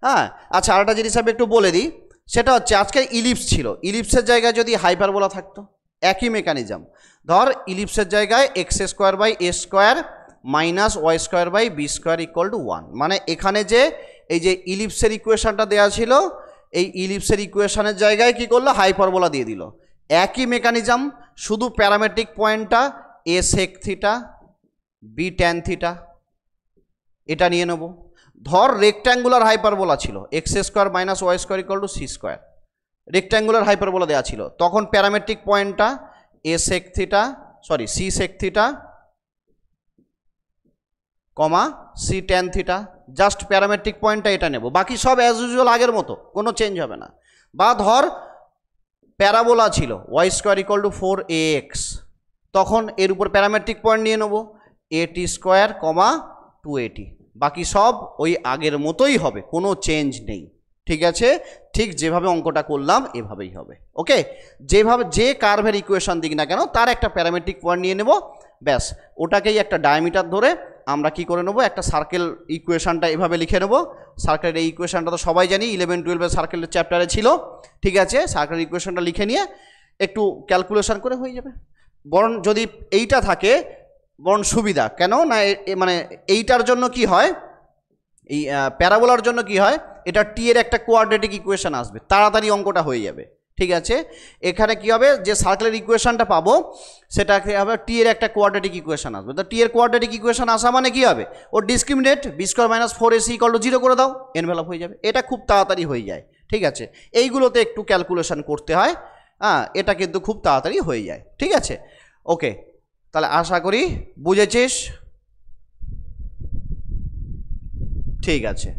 Speaker 1: হ্যাঁ, আচ্ছা আরেকটা জিনিস আমি একটু বলে দিই, সেটা হচ্ছে আজকে ইলিপস ছিল, ইলিপসের জায়গায় যদি হাইপারবোলা থাকতো একই মেকানিজম, ধর ইলিপসের জায়গায় x square by A square minus y square by B square equal to 1, মানে এখানে যে এই যে ইলিপসের ইকুয়েশনটা দেওয়া ছিল, এই ইলিপসের ইকুয়েশনের জায়গায় কি করলো, হাইপারবোলা দিয়ে দিল। একই মেকানিজম, শুধু প্যারামেট্রিক পয়েন্টটা a sec theta b tan theta এটা নিয়ে নেব। ধর রেক্ট্যাঙ্গুলার হাইপারবোলা ছিল x square minus y square equal to c square, rectangular hyperbola দেওয়া ছিল, তখন প্যারামেট্রিক পয়েন্টটা a sec theta sorry c sec theta comma c tan theta, just parametric পয়েন্টটা এটা নেব, বাকি সব অ্যাজ ইউজুয়াল আগের মতো, কোনো চেঞ্জ হবে না। বা ধর প্যারাবোলা ছিল Y square equal two 4ax, তখন এর উপর প্যারামেট্রিক পয়েন্ট নিয়ে নেব এটি স্কোয়ার কমা 2at, বাকি সব ওই আগের মতোই হবে, কোনো চেঞ্জ নেই। ঠিক আছে, ঠিক যেভাবে অঙ্কটা করলাম এভাবেই হবে। ওকে, যেভাবে যে কার্ভের ইকুয়েশন দিক না কেন তার একটা প্যারামেট্রিক পয়েন্ট নিয়ে নেব, ব্যাস ওটাকেই একটা ডায়ামিটার ধরে আমরা কি করে নেব, একটা সার্কেল ইকুয়েশনটা এভাবে লিখে নেব। সার্কেলের এই ইকুয়েশনটা তো সবাই জানি, 11-12 সার্কেলের চ্যাপ্টারে ছিল। ঠিক আছে, সার্কেল ইকুয়েশনটা লিখে নিয়ে একটু ক্যালকুলেশন করে হয়ে যাবে। বরং যদি এইটা থাকে বরং সুবিধা, কেন না মানে এইটার জন্য কি হয়, এই প্যারাবোলার জন্য কি হয়, এটা টি এর একটা কোয়াড্রেটিক ইকুয়েশন আসবে, তাড়াতাড়ি অঙ্কটা হয়ে যাবে। ঠিক আছে, এখানে কি হবে, যে সার্কেলের ইকুয়েশনটা পাবো সেটাকে হবে টি এর একটা কোয়াড্রেটিক ইকুয়েশন আসবে। তো টি এর কোয়াড্রেটিক ইকুয়েশন আসা মানে কি হবে, ওর discriminate b square minus 4ac equal to 0 করে দাও, এনভেলপ হয়ে যাবে। এটা খুব তাড়াতাড়ি হয়ে যায়। ঠিক আছে, এইগুলোতে একটু ক্যালকুলেশন করতে হয়, হ্যাঁ, এটা কিন্তু খুব তাড়াতাড়ি হয়ে যায়। ঠিক আছে, ওকে, তাহলে আশা করি বুঝেছিস। ঠিক আছে।